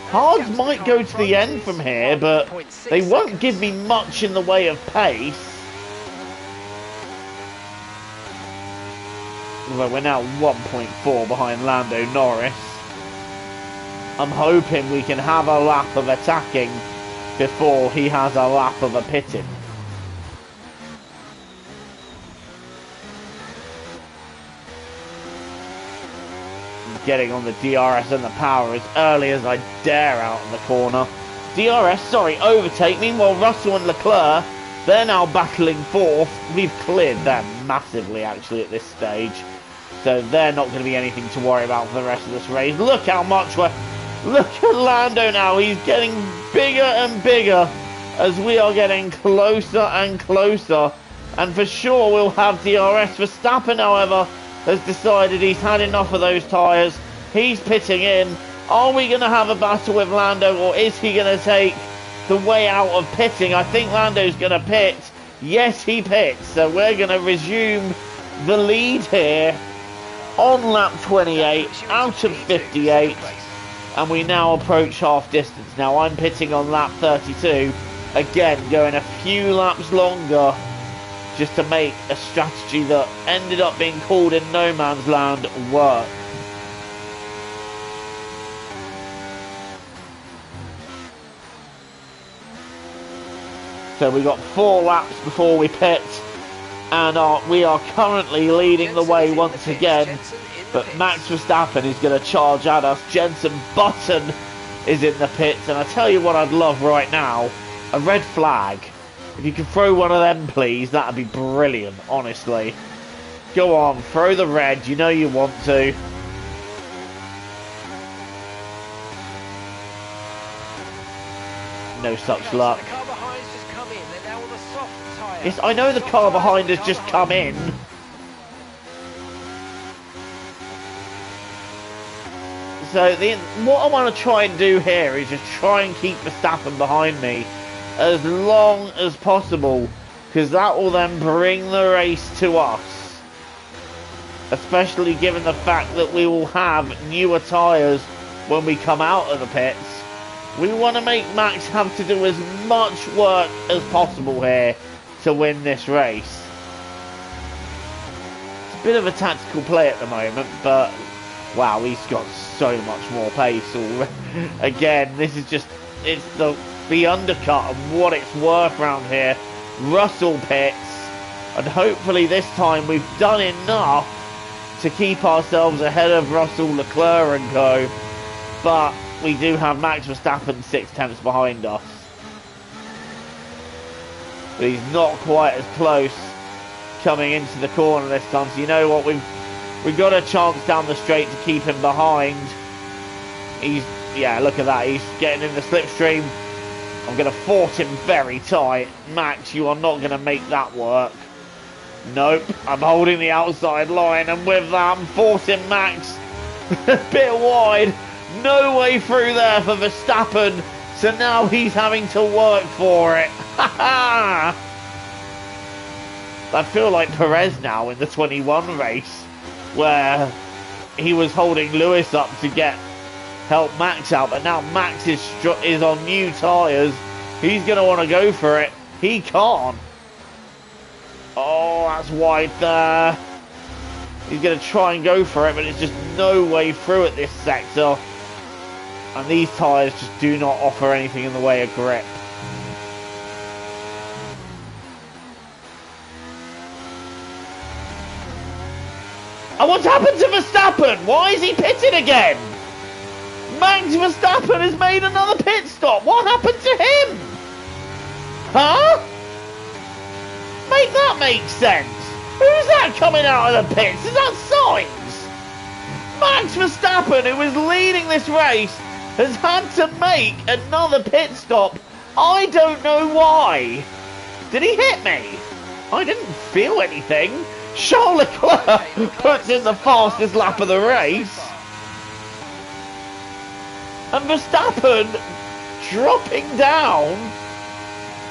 Hards might go to the end from here, but they won't give me much in the way of pace. Although we're now 1.4 behind Lando Norris. I'm hoping we can have a lap of attacking before he has a lap of a pitting. Getting on the DRS and the power as early as I dare out of the corner. DRS, sorry, overtake. Meanwhile, Russell and Leclerc They're now battling fourth. We've cleared them massively, actually, at this stage. So they're not going to be anything to worry about for the rest of this race. Look how much we're... Look at Lando now. He's getting bigger and bigger as we are getting closer and closer. And for sure we'll have DRS. Verstappen, however, has decided he's had enough of those tyres. He's pitting in. Are we going to have a battle with Lando, or is he going to take the way out of pitting? I think Lando's going to pit. Yes, he pits. So we're going to resume the lead here on lap 28 out of 58. And we now approach half distance. Now I'm pitting on lap 32. Again, going a few laps longer just to make a strategy that ended up being called in no man's land work. So we got 4 laps before we pit, and we are currently leading the way once again. But Max Verstappen is going to charge at us. Jenson Button is in the pits, and I tell you what I'd love right now, a red flag. If you could throw one of them, please, that'd be brilliant, honestly. Go on, throw the red, you know you want to. No such luck. Yes, I know the car behind has just come in. So what I want to try and do here is just try and keep Verstappen behind me as long as possible, because that will then bring the race to us. Especially given the fact that we will have newer tyres when we come out of the pits. We want to make Max have to do as much work as possible here to win this race. It's a bit of a tactical play at the moment, but wow, he's got so much more pace already. Again, this is just, it's the undercut and what it's worth around here. Russell pits, and hopefully this time we've done enough to keep ourselves ahead of Russell, Leclerc and co. But we do have Max Verstappen 6 tenths behind us. But he's not quite as close coming into the corner this time. So you know what, we've got a chance down the straight to keep him behind. Yeah, look at that, he's getting in the slipstream. I'm going to force him very tight. Max, you are not going to make that work. Nope, I'm holding the outside line, and with that I'm forcing Max a bit wide. No way through there for Verstappen, so now he's having to work for it. I feel like Perez now in the 21 race, where he was holding Lewis up to help Max out, but now Max is on new tyres. He's going to want to go for it. He can't. Oh, that's wide there. He's going to try and go for it, but there's just no way through at this sector. And these tyres just do not offer anything in the way of grip. And what's happened to Verstappen? Why is he pitted again? Max Verstappen has made another pit stop. What happened to him? Huh? Make that make sense. Who's that coming out of the pits? Is that Sainz? Max Verstappen, who was leading this race, has had to make another pit stop. I don't know why. Did he hit me? I didn't feel anything. Charles Leclerc puts in the fastest lap of the race. And Verstappen dropping down.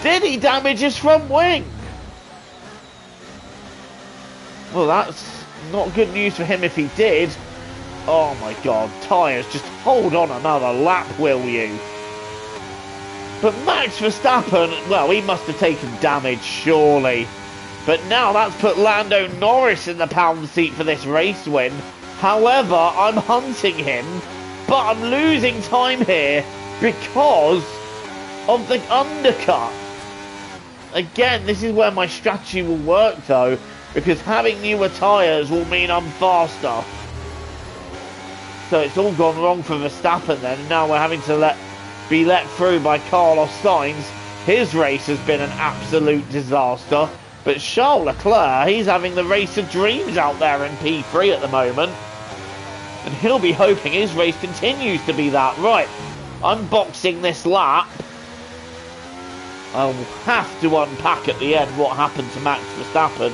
Did he damage his front wing? Well, that's not good news for him if he did. Oh my god, tyres, just hold on another lap, will you? But Max Verstappen, well, he must have taken damage, surely. But now that's put Lando Norris in the pound seat for this race win. However, I'm hunting him, but I'm losing time here because of the undercut. Again, this is where my strategy will work though, because having newer tyres will mean I'm faster. So it's all gone wrong for Verstappen then, and now we're having to be let through by Carlos Sainz. His race has been an absolute disaster. But Charles Leclerc, he's having the race of dreams out there in P3 at the moment. And he'll be hoping his race continues to be that. Right, unboxing this lap. I'll have to unpack at the end what happened to Max Verstappen,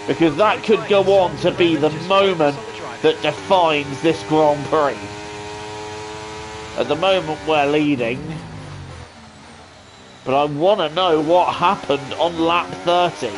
because that could go on to be the moment that defines this Grand Prix. At the moment we're leading, but I want to know what happened on lap 30.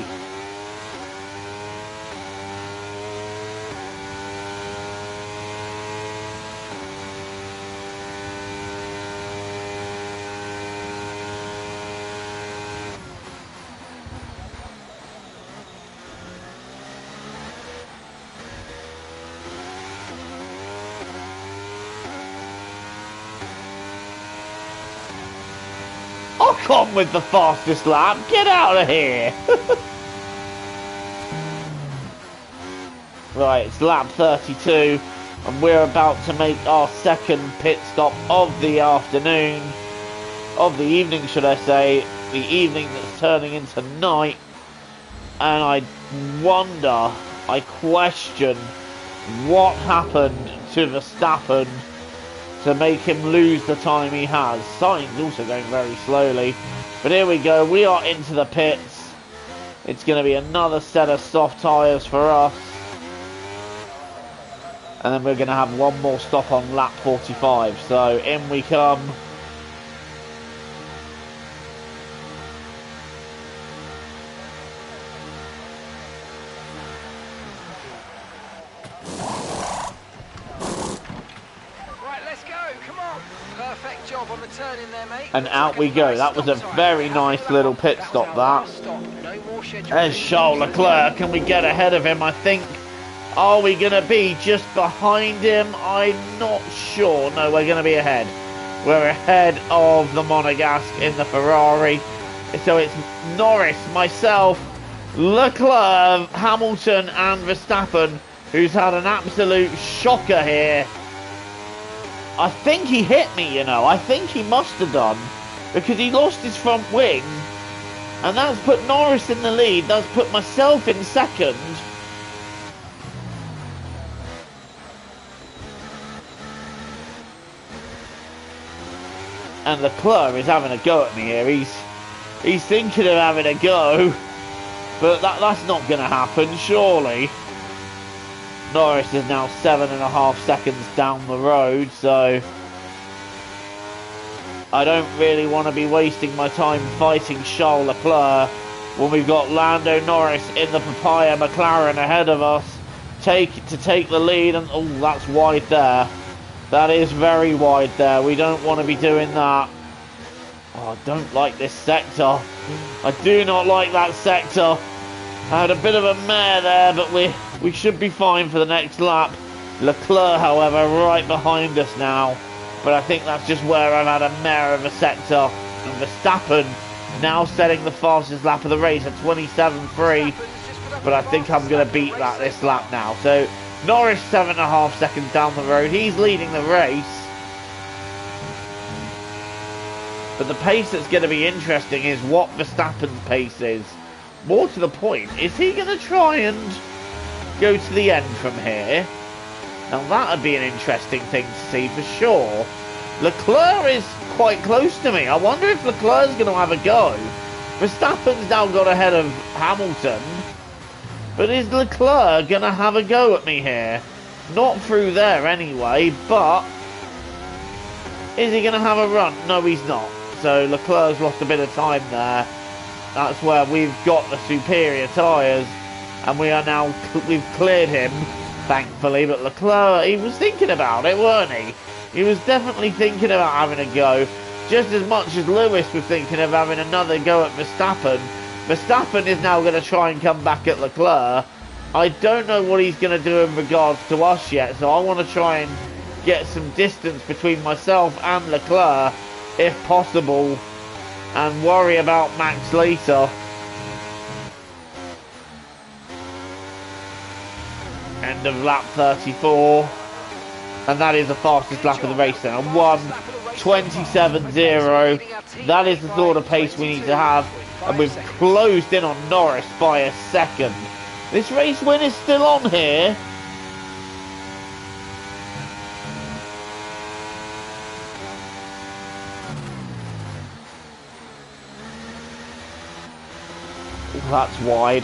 Ocon with the fastest lap. Get out of here. Right, it's lap 32 and we're about to make our second pit stop of the afternoon. Of the evening, should I say. The evening that's turning into night. And I wonder, I question what happened to Verstappen to make him lose the time he has. Sainz also going very slowly. But here we go. We are into the pits. It's going to be another set of soft tyres for us. And then we're going to have one more stop on lap 45. So in we come. And out we go. That was a very nice little pit stop, that. There's Charles Leclerc. Can we get ahead of him, I think? Are we going to be just behind him? I'm not sure. No, we're going to be ahead. We're ahead of the Monegasque in the Ferrari. So it's Norris, myself, Leclerc, Hamilton and Verstappen, who's had an absolute shocker here. I think he hit me, you know. I think he must have done, because he lost his front wing, and that's put Norris in the lead. That's put myself in second. And Leclerc is having a go at me here. He's thinking of having a go, but that's not going to happen, surely. Norris is now 7.5 seconds down the road, so I don't really want to be wasting my time fighting Charles Leclerc when we've got Lando Norris in the Papaya McLaren ahead of us to take the lead. And oh, that's wide there. That is very wide there. We don't want to be doing that. Oh, I don't like this sector. I do not like that sector. I had a bit of a mare there, but we should be fine for the next lap. Leclerc, however, right behind us now. But I think that's just where I've had a mare of a sector. And Verstappen now setting the fastest lap of the race at 27.3. But I think I'm going to beat that this lap now. So Norris 7.5 seconds down the road. He's leading the race. But the pace that's going to be interesting is what Verstappen's pace is. More to the point, is he going to try and go to the end from here? Now that would be an interesting thing to see for sure. Leclerc is quite close to me. I wonder if Leclerc's going to have a go. Verstappen's now got ahead of Hamilton. But is Leclerc going to have a go at me here? Not through there anyway, but is he going to have a run? No, he's not. So Leclerc's lost a bit of time there. That's where we've got the superior tyres, and we've cleared him, thankfully. But Leclerc, he was thinking about it, weren't he? He was definitely thinking about having a go, just as much as Lewis was thinking of having another go at Verstappen. Verstappen is now going to try and come back at Leclerc. I don't know what he's going to do in regards to us yet, so I want to try and get some distance between myself and Leclerc, if possible, and worry about Max later. End of lap 34. And that is the fastest lap of the race then. 1:27.0. That is the sort of pace we need to have, and we've closed in on Norris by a second. This race win is still on here. That's wide.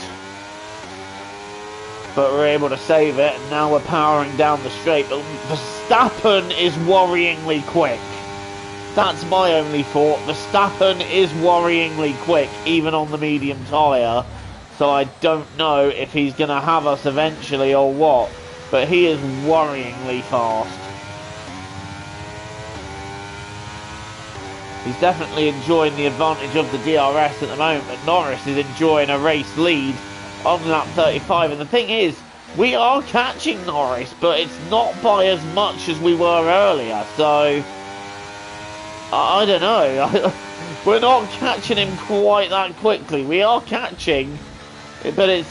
But we're able to save it, and now we're powering down the straight. But Verstappen is worryingly quick. That's my only thought. Verstappen is worryingly quick, even on the medium tyre. So I don't know if he's going to have us eventually or what. But he is worryingly fast. He's definitely enjoying the advantage of the DRS at the moment. But Norris is enjoying a race lead on lap 35. And the thing is, we are catching Norris, but it's not by as much as we were earlier. So I don't know. We're not catching him quite that quickly. We are catching, but it's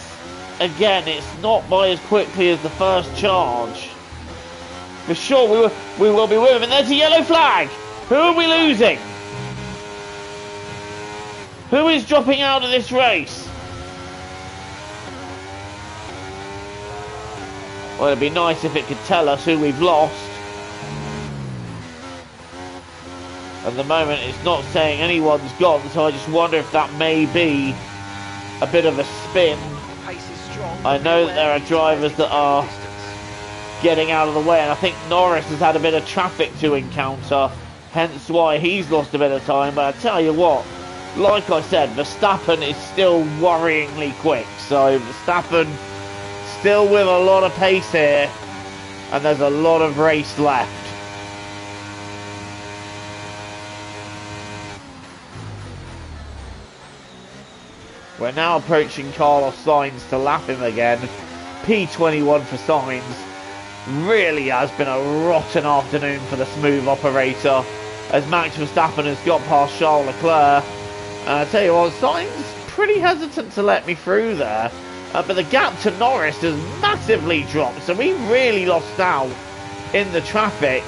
not by as quickly as the first charge. For sure, we will be with him. And there's a yellow flag. Who are we losing? Who is dropping out of this race? Well, it'd be nice if it could tell us who we've lost. At the moment, it's not saying anyone's gone, so I just wonder if that may be a bit of a spin. I know that there are drivers that are getting out of the way, and I think Norris has had a bit of traffic to encounter, hence why he's lost a bit of time. But I tell you what, like I said, Verstappen is still worryingly quick, so Verstappen still with a lot of pace here, and there's a lot of race left. We're now approaching Carlos Sainz to lap him again. P21 for Sainz. Really has been a rotten afternoon for the smooth operator, as Max Verstappen has got past Charles Leclerc. And I tell you what, Sainz pretty hesitant to let me through there. But the gap to Norris has massively dropped, so we really lost out in the traffic.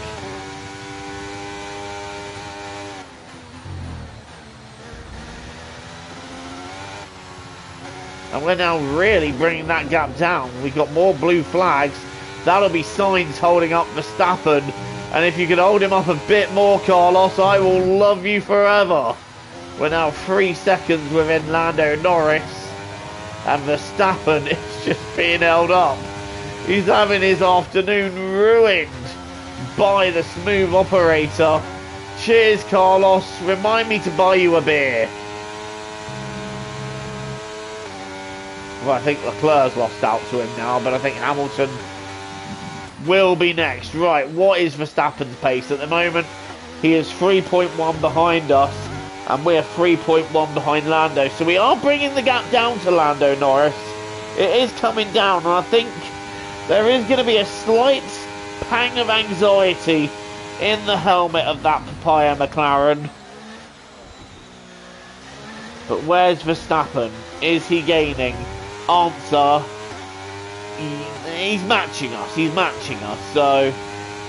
And we're now really bringing that gap down. We've got more blue flags. That'll be Sainz holding up Verstappen. And if you could hold him up a bit more, Carlos, I will love you forever. We're now 3 seconds within Lando Norris. And Verstappen is just being held up. He's having his afternoon ruined by the smooth operator. Cheers, Carlos. Remind me to buy you a beer. Well, I think Leclerc's lost out to him now, but I think Hamilton will be next. Right, what is Verstappen's pace at the moment? He is 3.1 behind us, and we're 3.1 behind Lando. So we are bringing the gap down to Lando Norris. It is coming down, and I think there is going to be a slight pang of anxiety in the helmet of that papaya McLaren. But where's Verstappen? Is he gaining? Answer, he's matching us. He's matching us. So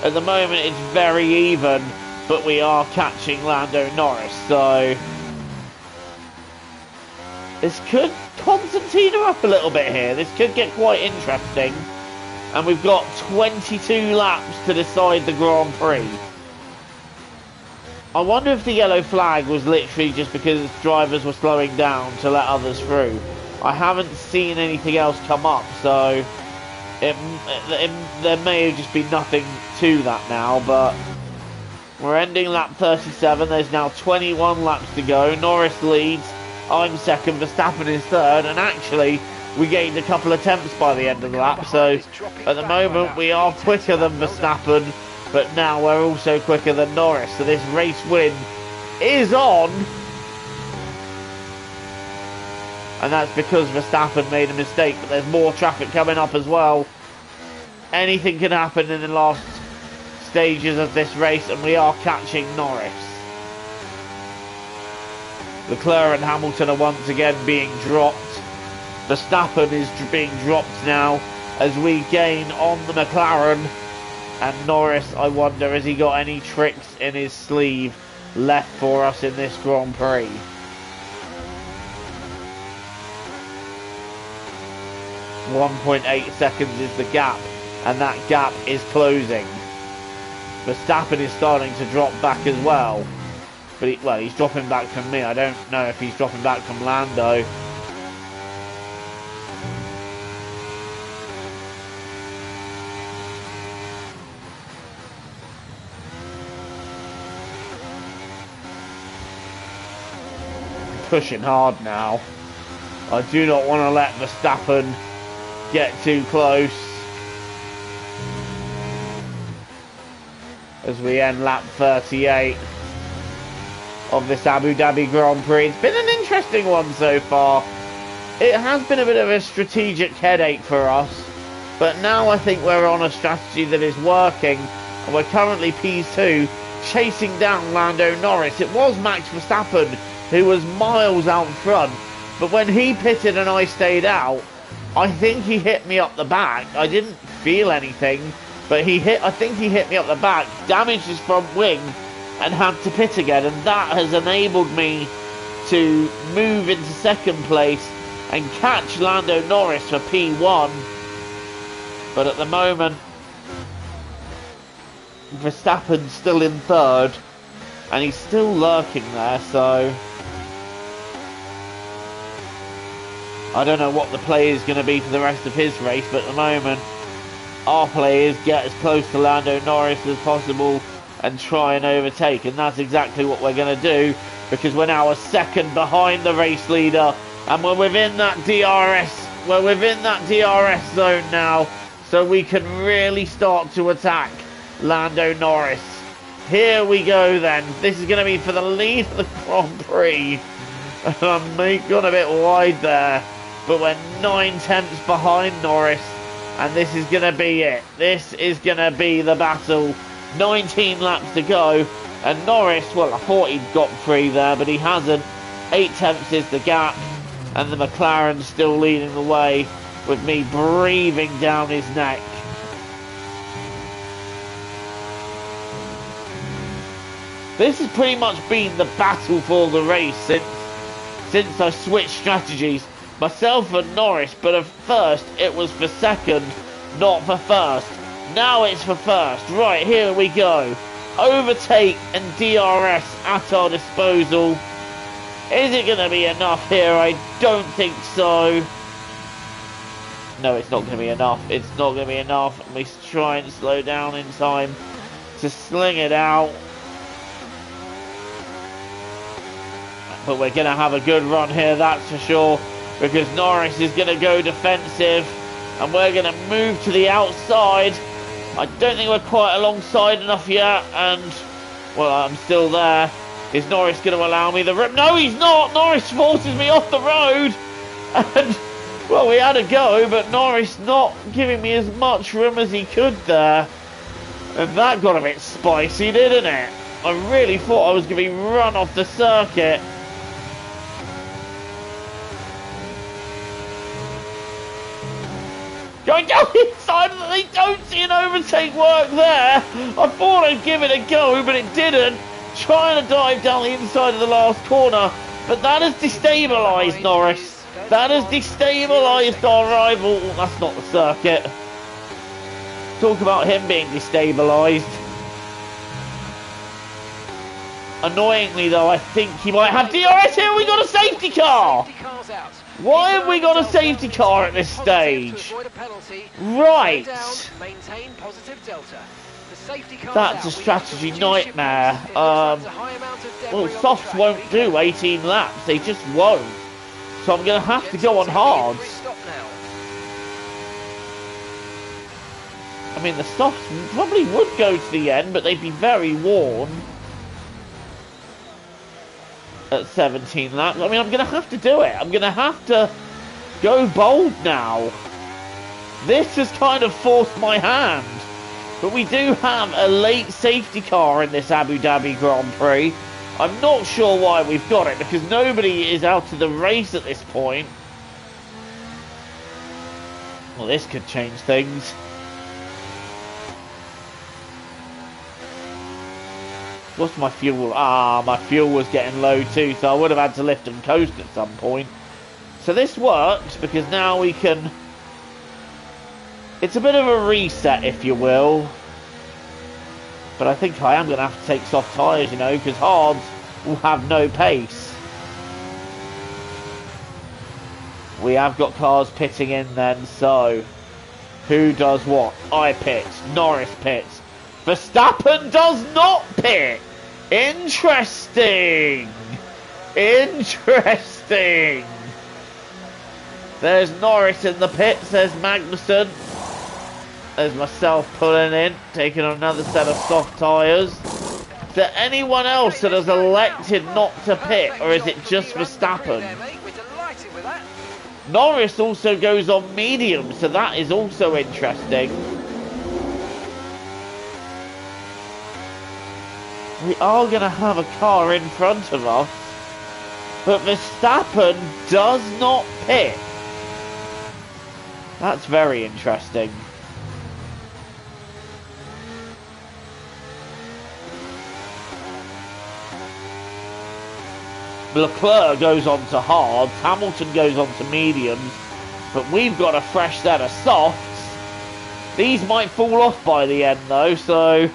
at the moment it's very even, but we are catching Lando Norris. So this could concertina up a little bit here. This could get quite interesting. And we've got 22 laps to decide the Grand Prix. I wonder if the yellow flag was literally just because drivers were slowing down to let others through. I haven't seen anything else come up, so there may just be nothing to that now, but we're ending lap 37. There's now 21 laps to go. Norris leads. I'm second. Verstappen is third, and actually we gained a couple of tenths by the end of the lap, so at the moment we are quicker than Verstappen, but now we're also quicker than Norris, so this race win is on. And that's because Verstappen made a mistake, but there's more traffic coming up as well. Anything can happen in the last stages of this race, and we are catching Norris. Leclerc and Hamilton are once again being dropped. Verstappen is being dropped now as we gain on the McLaren. And Norris, I wonder, has he got any tricks in his sleeve left for us in this Grand Prix. .8 seconds is the gap, and that gap is closing. Verstappen is starting to drop back as well. But he's dropping back from me. I don't know if he's dropping back from Lando. Pushing hard now. I do not want to let Verstappen get too close as we end lap 38 of this Abu Dhabi Grand Prix. It's been an interesting one so far. It has been a bit of a strategic headache for us, but now I think we're on a strategy that is working, and we're currently P2 chasing down Lando Norris. It was Max Verstappen who was miles out front, but when he pitted and I stayed out, I think he hit me up the back. I didn't feel anything, but I think he hit me up the back, damaged his front wing, and had to pit again, and that has enabled me to move into second place and catch Lando Norris for P1. But at the moment, Verstappen's still in third, and he's still lurking there, so I don't know what the play is going to be for the rest of his race, but at the moment, our play is get as close to Lando Norris as possible and try and overtake, and that's exactly what we're going to do, because we're now a second behind the race leader, and we're within that DRS zone now, so we can really start to attack Lando Norris. Here we go then. This is going to be for the lead of the Grand Prix. I've gone a bit wide there, but we're 9/10 behind Norris, and this is going to be it. This is going to be the battle. 19 laps to go, and Norris, well, I thought he'd got free there, but he hasn't. 8/10 is the gap, and the McLaren's still leading the way with me breathing down his neck. This has pretty much been the battle for the race since I switched strategies. Myself and Norris, but at first it was for second, not for first. Now it's for first. Right, here we go. Overtake and DRS at our disposal. Is it going to be enough here? I don't think so. No, it's not going to be enough. It's not going to be enough. And we try and slow down in time to sling it out. But we're going to have a good run here, that's for sure, because Norris is going to go defensive and we're going to move to the outside. I don't think we're quite alongside enough yet, and, well, I'm still there. Is Norris going to allow me the rip? No, he's not! Norris forces me off the road! And, well, we had a go, but Norris not giving me as much room as he could there. And that got a bit spicy, didn't it? I really thought I was going to be run off the circuit. Going down the inside, they don't see an overtake work there. I thought I'd give it a go, but it didn't. Trying to dive down the inside of the last corner, but that has destabilised Norris. That has destabilised our rival. That's not the circuit. Talk about him being destabilised. Annoyingly though, I think he might have DRS here. We got a safety car. Why have we got a safety car at this stage? Right. That's a strategy nightmare. Well, softs won't do 18 laps. They just won't. So I'm going to have to go on hards. I mean, the softs probably would go to the end, but they'd be very worn at 17 laps. I mean, I'm going to have to do it. I'm going to have to go bold now. This has kind of forced my hand. But we do have a late safety car in this Abu Dhabi Grand Prix. I'm not sure why we've got it, because nobody is out of the race at this point. Well, this could change things. What's my fuel? Ah, my fuel was getting low too, so I would have had to lift and coast at some point. So this works because now we can... It's a bit of a reset, if you will. But I think I am going to have to take soft tyres, you know, because hards will have no pace. We have got cars pitting in then, so... Who does what? I pit. Norris pits. Verstappen does not pit. Interesting. Interesting. There's Norris in the pits. There's Magnussen. There's myself pulling in, taking another set of soft tyres. Is there anyone else that has elected not to pit, or is it just Verstappen? Norris also goes on medium, so that is also interesting. We are going to have a car in front of us, but Verstappen does not pit. That's very interesting. Leclerc goes on to hards, Hamilton goes on to mediums, but we've got a fresh set of softs. These might fall off by the end though, so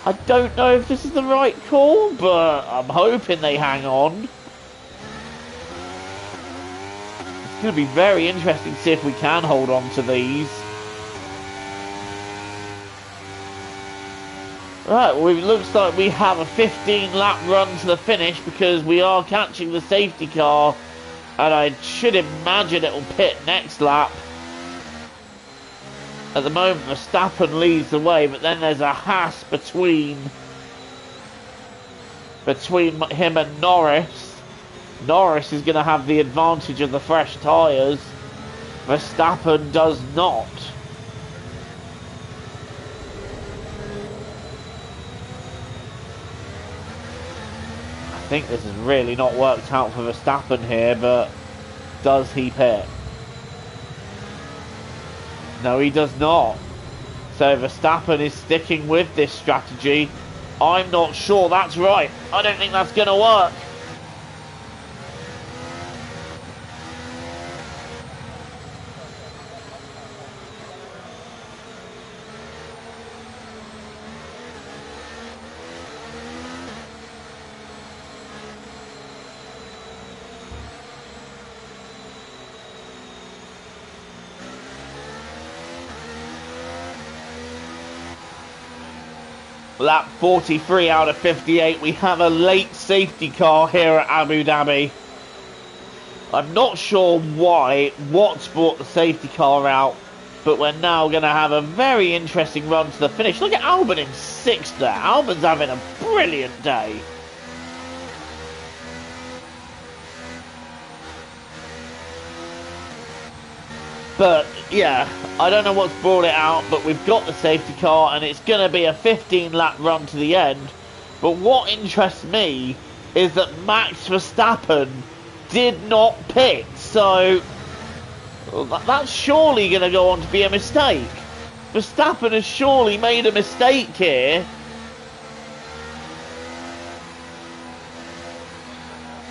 I don't know if this is the right call, but I'm hoping they hang on. It's going to be very interesting to see if we can hold on to these. Right, well, it looks like we have a 15 lap run to the finish because we are catching the safety car, and I should imagine it will pit next lap. At the moment Verstappen leads the way, but then there's a Haas between him and Norris. Norris is going to have the advantage of the fresh tyres. Verstappen does not. I think this has really not worked out for Verstappen here, but does he pit? No, he does not. So Verstappen is sticking with this strategy. I'm not sure that's right. I don't think that's going to work. Lap 43 out of 58, we have a late safety car here at Abu Dhabi. I'm not sure why Watts brought the safety car out, but we're now going to have a very interesting run to the finish. Look at Albon in 6th there. Albon's having a brilliant day. But yeah, I don't know what's brought it out, but we've got the safety car and it's going to be a 15 lap run to the end. But what interests me is that Max Verstappen did not pit, so that's surely going to go on to be a mistake. Verstappen has surely made a mistake here.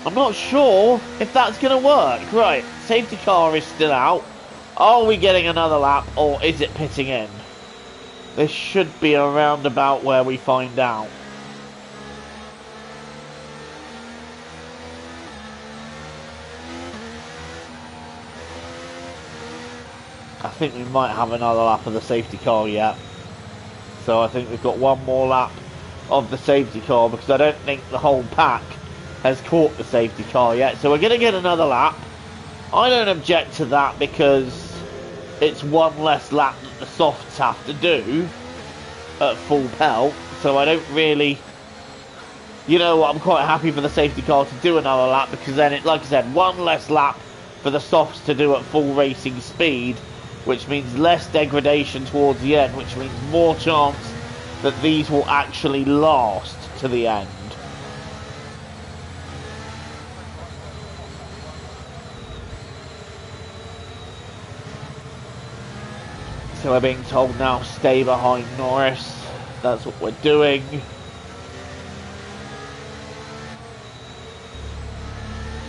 I'm not sure if that's going to work. Right, safety car is still out. Are we getting another lap, or is it pitting in? This should be around about where we find out. I think we might have another lap of the safety car yet. So I think we've got one more lap of the safety car, because I don't think the whole pack has caught the safety car yet. So we're going to get another lap. I don't object to that because it's one less lap that the softs have to do at full pelt, so I don't really, you know what, I'm quite happy for the safety car to do another lap, because then it, like I said, one less lap for the softs to do at full racing speed, which means less degradation towards the end, which means more chance that these will actually last to the end. So we're being told now, stay behind Norris. That's what we're doing.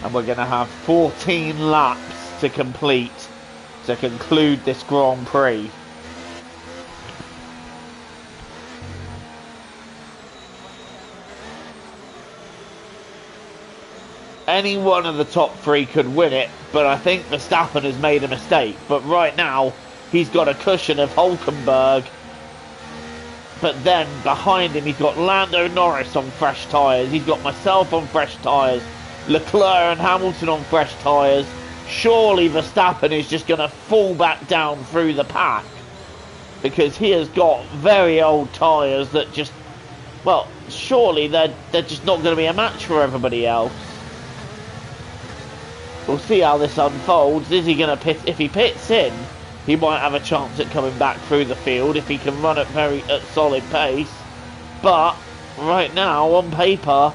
And we're going to have 14 laps to complete to conclude this Grand Prix. Any one of the top three could win it, but I think Verstappen has made a mistake. But right now, he's got a cushion of Hülkenberg. But then, behind him, he's got Lando Norris on fresh tyres. He's got myself on fresh tyres. Leclerc and Hamilton on fresh tyres. Surely Verstappen is just going to fall back down through the pack. Because he has got very old tyres that just... Well, surely they're just not going to be a match for everybody else. We'll see how this unfolds. Is he going to pit? If he pits in, he might have a chance at coming back through the field if he can run at solid pace. But right now, on paper,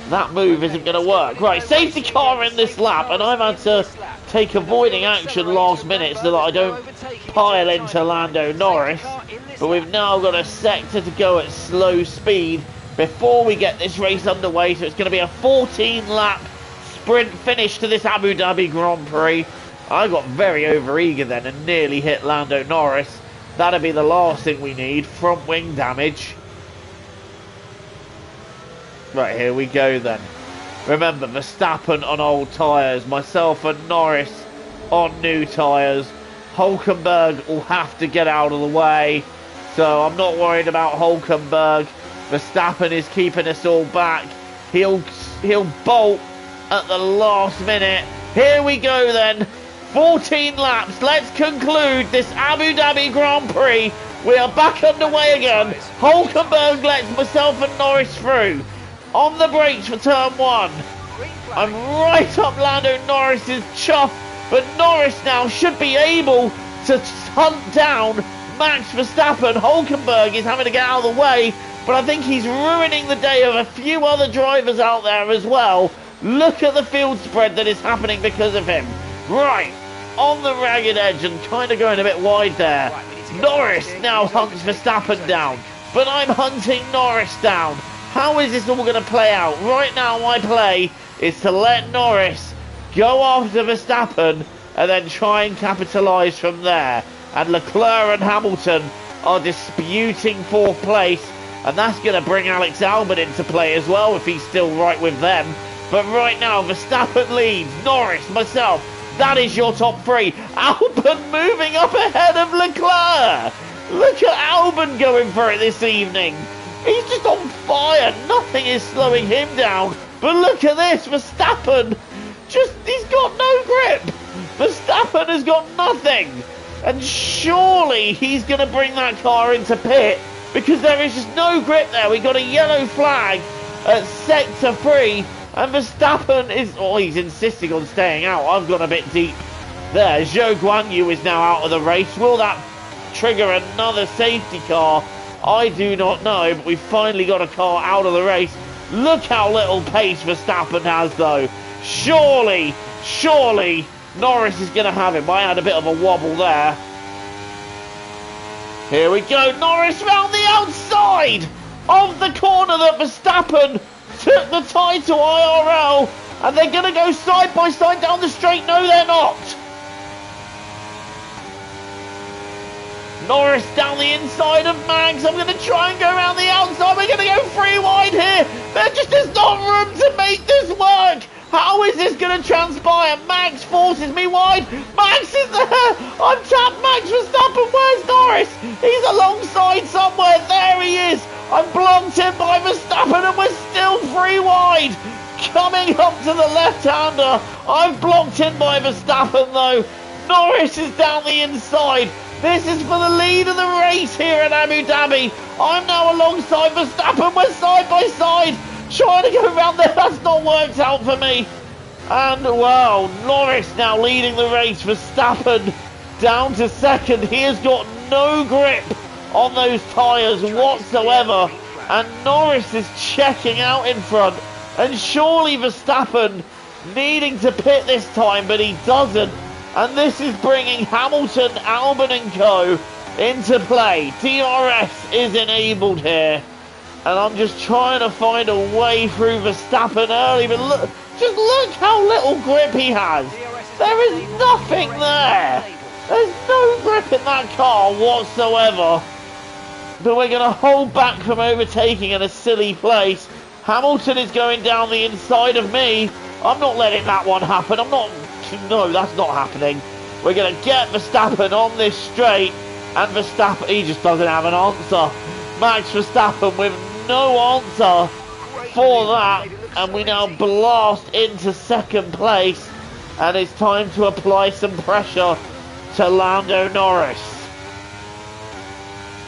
that move isn't going to work. Right, safety car in this lap, and I've had to take avoiding action last minute so that I don't pile into Lando Norris. But we've now got a sector to go at slow speed before we get this race underway. So it's going to be a 14-lap sprint finish to this Abu Dhabi Grand Prix. I got very overeager then and nearly hit Lando Norris. That'll be the last thing we need. Front wing damage. Right, here we go then. Remember, Verstappen on old tyres. Myself and Norris on new tyres. Hülkenberg will have to get out of the way. So I'm not worried about Hülkenberg. Verstappen is keeping us all back. He'll bolt at the last minute. Here we go then. 14 laps. Let's conclude this Abu Dhabi Grand Prix. We are back underway again. Hülkenberg lets myself and Norris through. On the brakes for turn one. I'm right up Lando Norris's chuff, but Norris now should be able to hunt down Max Verstappen. Hülkenberg is having to get out of the way, but I think he's ruining the day of a few other drivers out there as well. Look at the field spread that is happening because of him. Right, on the ragged edge and kind of going a bit wide there. Norris now hunts Verstappen down, but I'm hunting Norris down. How is this all going to play out? Right now my play is to let Norris go after Verstappen and then try and capitalise from there. And Leclerc and Hamilton are disputing fourth place, and that's going to bring Alex Albon into play as well if he's still right with them. But right now, Verstappen leads. Norris, myself, that is your top three. Albon moving up ahead of Leclerc. Look at Albon going for it this evening. He's just on fire. Nothing is slowing him down. But look at this. Verstappen, he's got no grip. Verstappen has got nothing. And surely he's going to bring that car into pit because there is just no grip there. We got a yellow flag at sector 3. And Verstappen he's insisting on staying out. I've gone a bit deep there. Zhou Guanyu is now out of the race. Will that trigger another safety car? I do not know, but we've finally got a car out of the race. Look how little pace Verstappen has, though. Surely, Norris is going to have him. I had a bit of a wobble there. Here we go. Norris round the outside of the corner that Verstappen took the title IRL, and they're going to go side by side down the straight. No, they're not. Norris down the inside of Max. I'm going to try and go around the outside. We're going to go 3 wide here. There just is not room to make this work. How is this going to transpire? Max forces me wide. Max is there. I've tapped Max Verstappen. Where's Norris? He's alongside somewhere. There he is. I'm blocked in by Verstappen and we're still 3 wide. Coming up to the left-hander. I'm blocked in by Verstappen though. Norris is down the inside. This is for the lead of the race here at Abu Dhabi. I'm now alongside Verstappen. We're side by side. Trying to go around there. That's not worked out for me. And, well, Norris now leading the race. Verstappen down to second. He has got no grip on those tyres whatsoever. And Norris is checking out in front. And surely Verstappen needing to pit this time, but he doesn't. And this is bringing Hamilton, Albon and co into play. DRS is enabled here. And I'm just trying to find a way through Verstappen early. But look, Just look how little grip he has. There is nothing there. There's no grip in that car whatsoever. But we're going to hold back from overtaking in a silly place. Hamilton is going down the inside of me. I'm not letting that one happen. No, that's not happening. We're going to get Verstappen on this straight. And Verstappen, he just doesn't have an answer. Max Verstappen with no answer for that. And we now blast into second place. And it's time to apply some pressure to Lando Norris,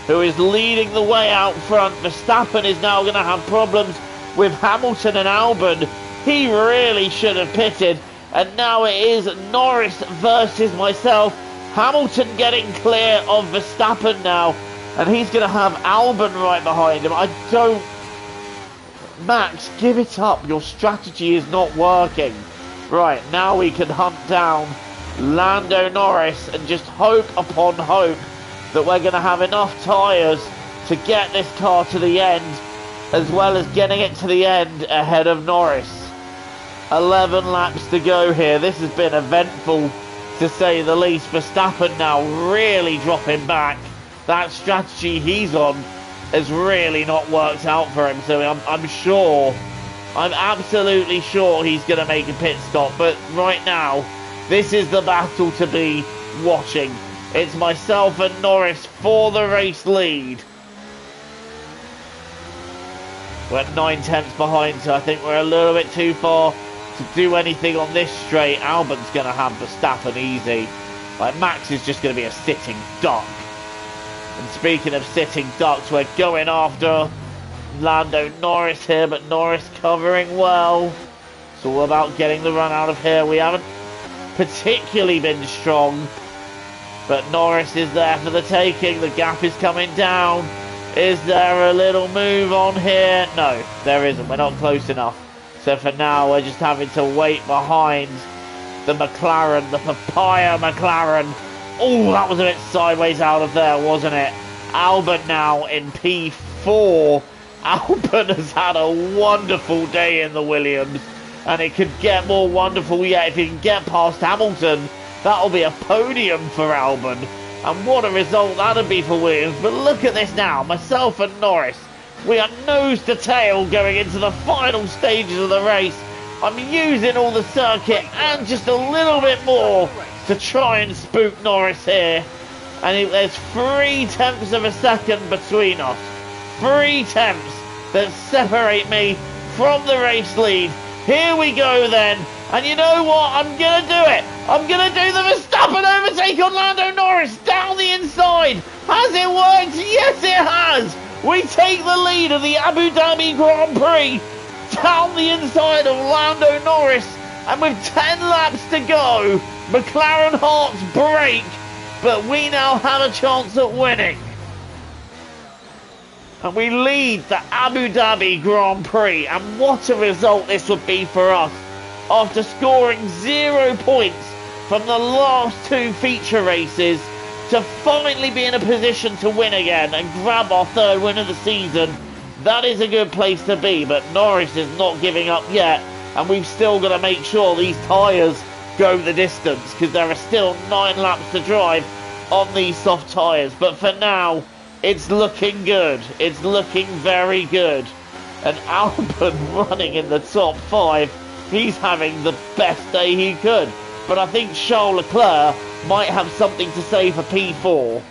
who is leading the way out front. Verstappen is now going to have problems with Hamilton and Albon. He really should have pitted. And now it is Norris versus myself. Hamilton getting clear of Verstappen now. And he's going to have Albon right behind him. Max, give it up. Your strategy is not working. Right, now we can hunt down Lando Norris and just hope upon hope that we're going to have enough tyres to get this car to the end, as well as getting it to the end ahead of Norris. 11 laps to go here. This has been eventful, to say the least. Verstappen now really dropping back. That strategy he's on has really not worked out for him, so I'm absolutely sure he's going to make a pit stop. But right now, this is the battle to be watching. It's myself and Norris for the race lead. We're 9/10 behind, so I think we're a little bit too far to do anything on this straight. Albon's going to have Verstappen easy. Like, Max is just going to be a sitting duck. And speaking of sitting ducks, we're going after Lando Norris here, but Norris covering well. It's all about getting the run out of here. We haven't particularly been strong, but Norris is there for the taking. The gap is coming down. Is there a little move on here? No, there isn't. We're not close enough. So for now, we're just having to wait behind the McLaren, the papaya McLaren. Oh, that was a bit sideways out of there, wasn't it? Albon now in P4. Albon has had a wonderful day in the Williams, and it could get more wonderful yet. If he can get past Hamilton, that'll be a podium for Albon, and what a result that'll be for Williams. But look at this now, myself and Norris, we are nose to tail going into the final stages of the race. I'm using all the circuit and just a little bit more to try and spook Norris here, and there's 0.3 of a second between us. 0.3 that separate me from the race lead. Here we go then, and you know what? I'm going to do it. I'm going to do the Verstappen overtake on Lando Norris down the inside. Has it worked? Yes, it has. We take the lead of the Abu Dhabi Grand Prix down the inside of Lando Norris, and with 10 laps to go, McLaren hearts break, but we now have a chance at winning. And we lead the Abu Dhabi Grand Prix, and what a result this would be for us. After scoring 0 points from the last 2 feature races, to finally be in a position to win again and grab our 3rd win of the season, that is a good place to be. But Norris is not giving up yet, and we've still got to make sure these tyres go the distance, because there are still 9 laps to drive on these soft tyres. But for now, it's looking good. It's looking very good. And Albon running in the top 5. He's having the best day he could. But I think Charles Leclerc might have something to say for P4.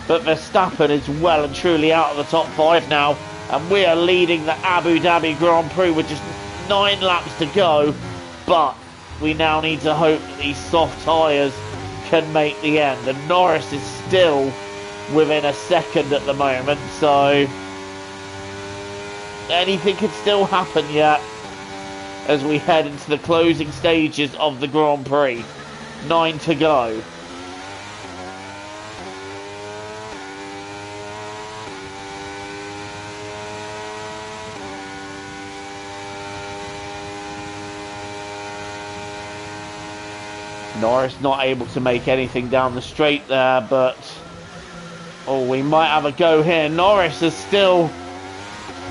But Verstappen is well and truly out of the top 5 now. And we are leading the Abu Dhabi Grand Prix with just 9 laps to go. But we now need to hope that these soft tyres can make the end. And Norris is still within a second at the moment, so anything could still happen yet as we head into the closing stages of the Grand Prix. 9 to go. Norris not able to make anything down the straight there, but oh, we might have a go here. Norris is still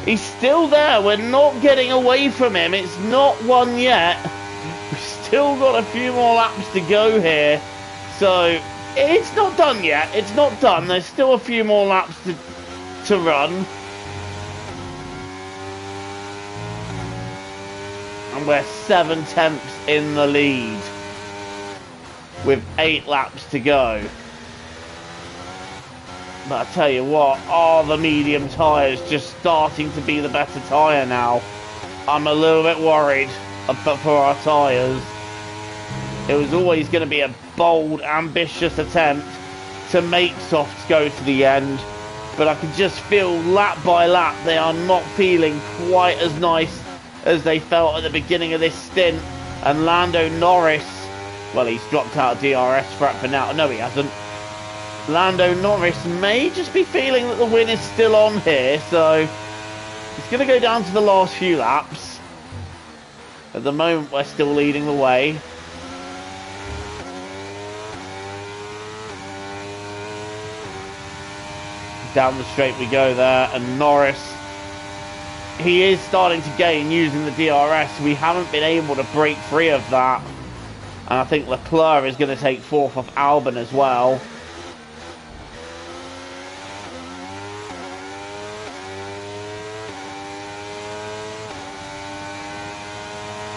He's still there. We're not getting away from him. It's not won yet. We've still got a few more laps to go here. So, it's not done yet. It's not done. There's still a few more laps to run. And we're 7/10 in the lead with 8 laps to go. But I tell you what, are the medium tyres just starting to be the better tyre now? I'm a little bit worried for our tyres. It was always going to be a bold, ambitious attempt to make softs go to the end. But I can just feel lap by lap they are not feeling quite as nice as they felt at the beginning of this stint. And Lando Norris, well, he's dropped out of DRS threat for now. No, he hasn't. Lando Norris may just be feeling that the win is still on here, so he's going to go down to the last few laps. At the moment, we're still leading the way. Down the straight we go there, and Norris, he is starting to gain using the DRS. We haven't been able to break free of that, and I think Leclerc is going to take 4th off Albon as well.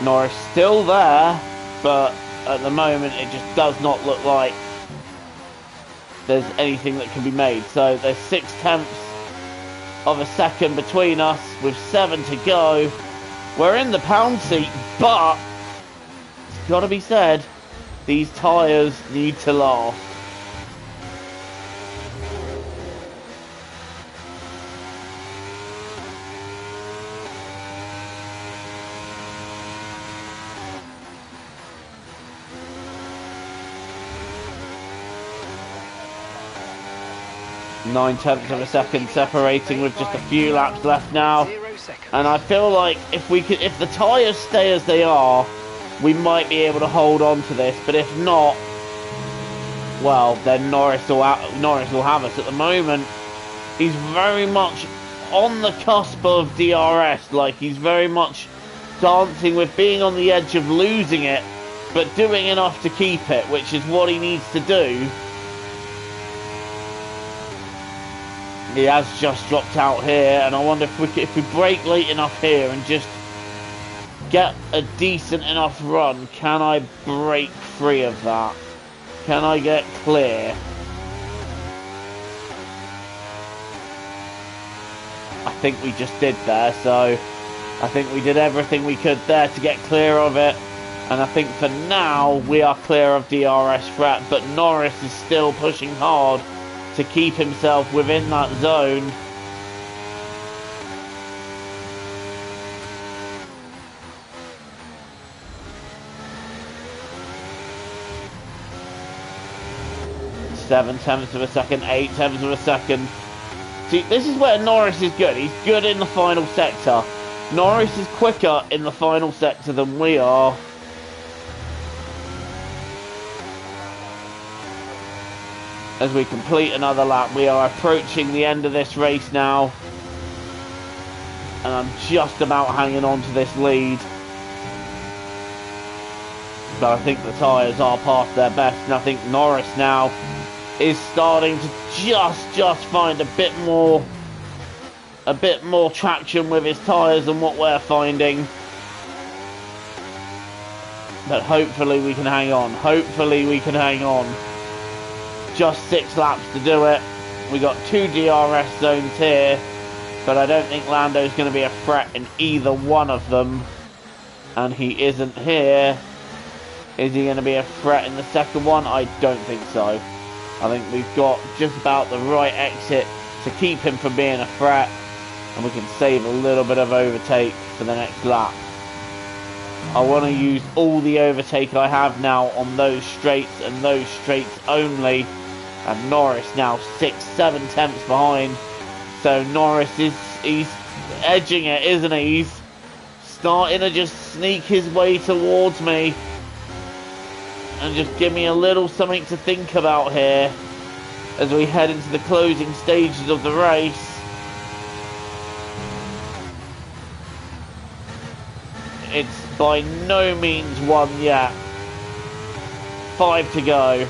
Norris still there, but at the moment it just does not look like there's anything that can be made. So there's 6/10 of a second between us with 7 to go. We're in the pound seat, but it's got to be said, these tyres need to last. Nine-tenths of a second separating with just a few laps left now, and I feel like if the tyres stay as they are, we might be able to hold on to this. But if not, well, then Norris will have us. At the moment, he's very much on the cusp of DRS. Like, he's very much dancing with being on the edge of losing it, but doing enough to keep it, which is what he needs to do. He has just dropped out here, and I wonder if we break late enough here and just get a decent enough run, can I break free of that? Can I get clear? I think we just did there, so I think we did everything we could there to get clear of it, and I think for now we are clear of DRS threat, but Norris is still pushing hard to keep himself within that zone. Seven-tenths of a second, 8/10 of a second. See, this is where Norris is good. He's good in the final sector. Norris is quicker in the final sector than we are. As we complete another lap, we are approaching the end of this race now, and I'm just about hanging on to this lead. But I think the tyres are past their best, and I think Norris now is starting to just find a bit more traction with his tyres than what we're finding. But hopefully we can hang on. Hopefully we can hang on. Just 6 laps to do it. We got 2 DRS zones here, but I don't think Lando's going to be a threat in either one of them, and he isn't here. Is he going to be a threat in the second one? I don't think so. I think we've got just about the right exit to keep him from being a threat, and we can save a little bit of overtake for the next lap. I want to use all the overtake I have now on those straights and those straights only. And Norris now 6-7 tenths behind. So Norris he's edging it, isn't he? He's starting to just sneak his way towards me and just give me a little something to think about here as we head into the closing stages of the race. it's by no means won yet. 5 to go.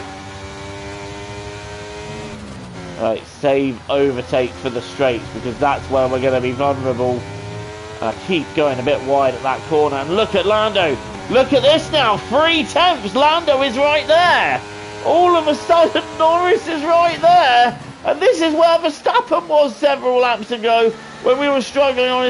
Right, save overtake for the straights, because that's where we're going to be vulnerable. I keep going a bit wide at that corner, and look at Lando. Look at this now, 3 tenths. Lando is right there. All of a sudden, Norris is right there, and this is where Verstappen was several laps ago when we were struggling on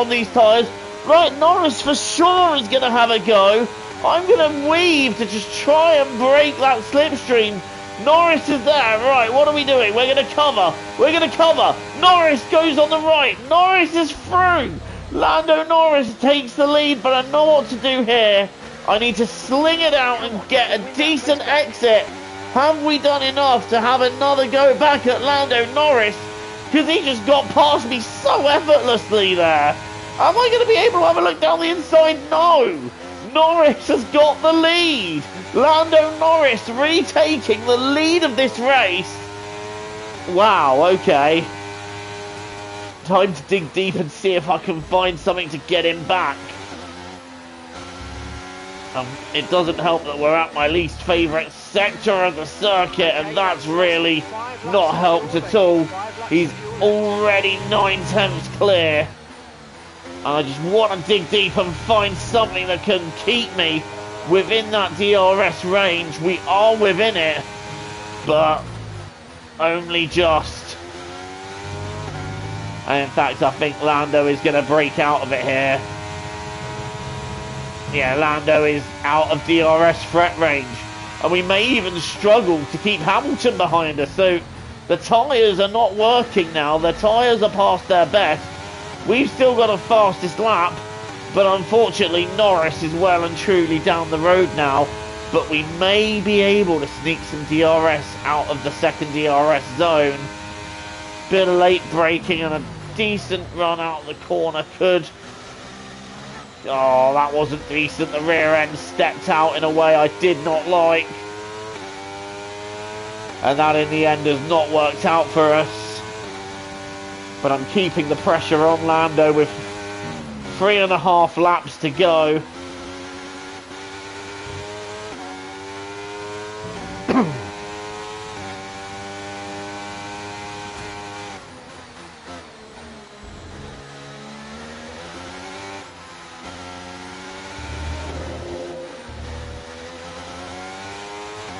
these tyres. Right, Norris for sure is going to have a go. I'm going to weave to just try and break that slipstream. Norris is there. Right, what are we doing? We're going to cover. We're going to cover. Norris goes on the right. Norris is through. Lando Norris takes the lead, but I know what to do here. I need to sling it out and get a decent exit. Have we done enough to have another go back at Lando Norris? Because he just got past me so effortlessly there. Am I going to be able to have a look down the inside? No. Norris has got the lead. Lando Norris retaking the lead of this race. Wow, okay. Time to dig deep and see if I can find something to get him back. It doesn't help that we're at my least favourite sector of the circuit, and that's really not helped at all. He's already 9 tenths clear. I just want to dig deep and find something that can keep me within that DRS range. We are within it, but only just. And in fact, I think Lando is going to break out of it here. Yeah, Lando is out of DRS threat range. And we may even struggle to keep Hamilton behind us. So the tyres are not working now. The tyres are past their best. We've still got a fastest lap, but unfortunately Norris is well and truly down the road now. But we may be able to sneak some DRS out of the second DRS zone. Bit of late braking and a decent run out of the corner could... Oh, that wasn't decent. The rear end stepped out in a way I did not like. And that in the end has not worked out for us. But I'm keeping the pressure on Lando with 3.5 laps to go.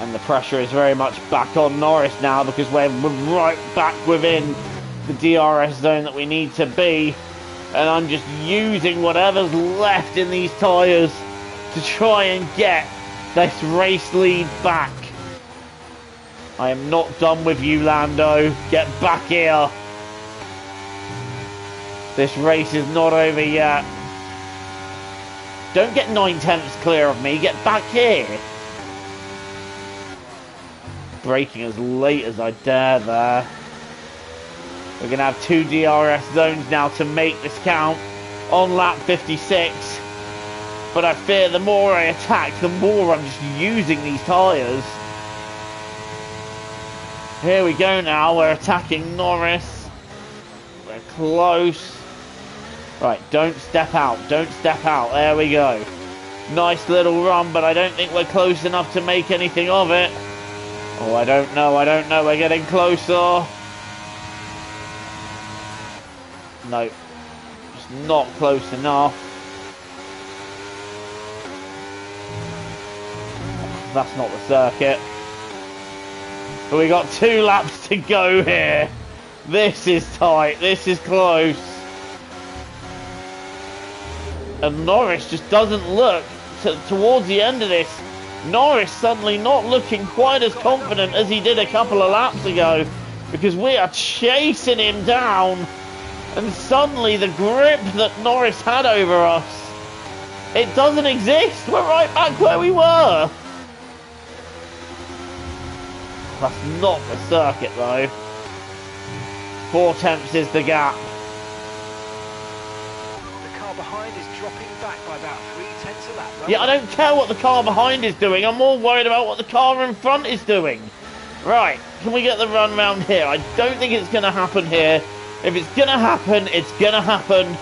And the pressure is very much back on Norris now, because we're right back within the DRS zone that we need to be. And I'm just using whatever's left in these tyres to try and get this race lead back. I am not done with you, Lando. Get back here. This race is not over yet. Don't get 9 tenths clear of me. Get back here. Braking as late as I dare there. We're going to have 2 DRS zones now to make this count on lap 56. But I fear the more I attack, the more I'm just using these tyres. Here we go now. We're attacking Norris. We're close. Right, don't step out. Don't step out. There we go. Nice little run, but I don't think we're close enough to make anything of it. Oh, I don't know. We're getting closer. No, just not close enough. That's not the circuit. But we got 2 laps to go here. This is tight. This is close. And Norris just doesn't look towards the end of this. Norris suddenly not looking quite as confident as he did a couple of laps ago, because we are chasing him down, and suddenly the grip that Norris had over us, it doesn't exist. We're right back where we were. That's not the circuit though. 4 tenths is the gap. The car behind is dropping back by about 3 tenths a lap. Right? Yeah, I don't care what the car behind is doing. I'm more worried about what the car in front is doing. Right, can we get the run round here? I don't think it's going to happen here. If it's going to happen, it's going to happen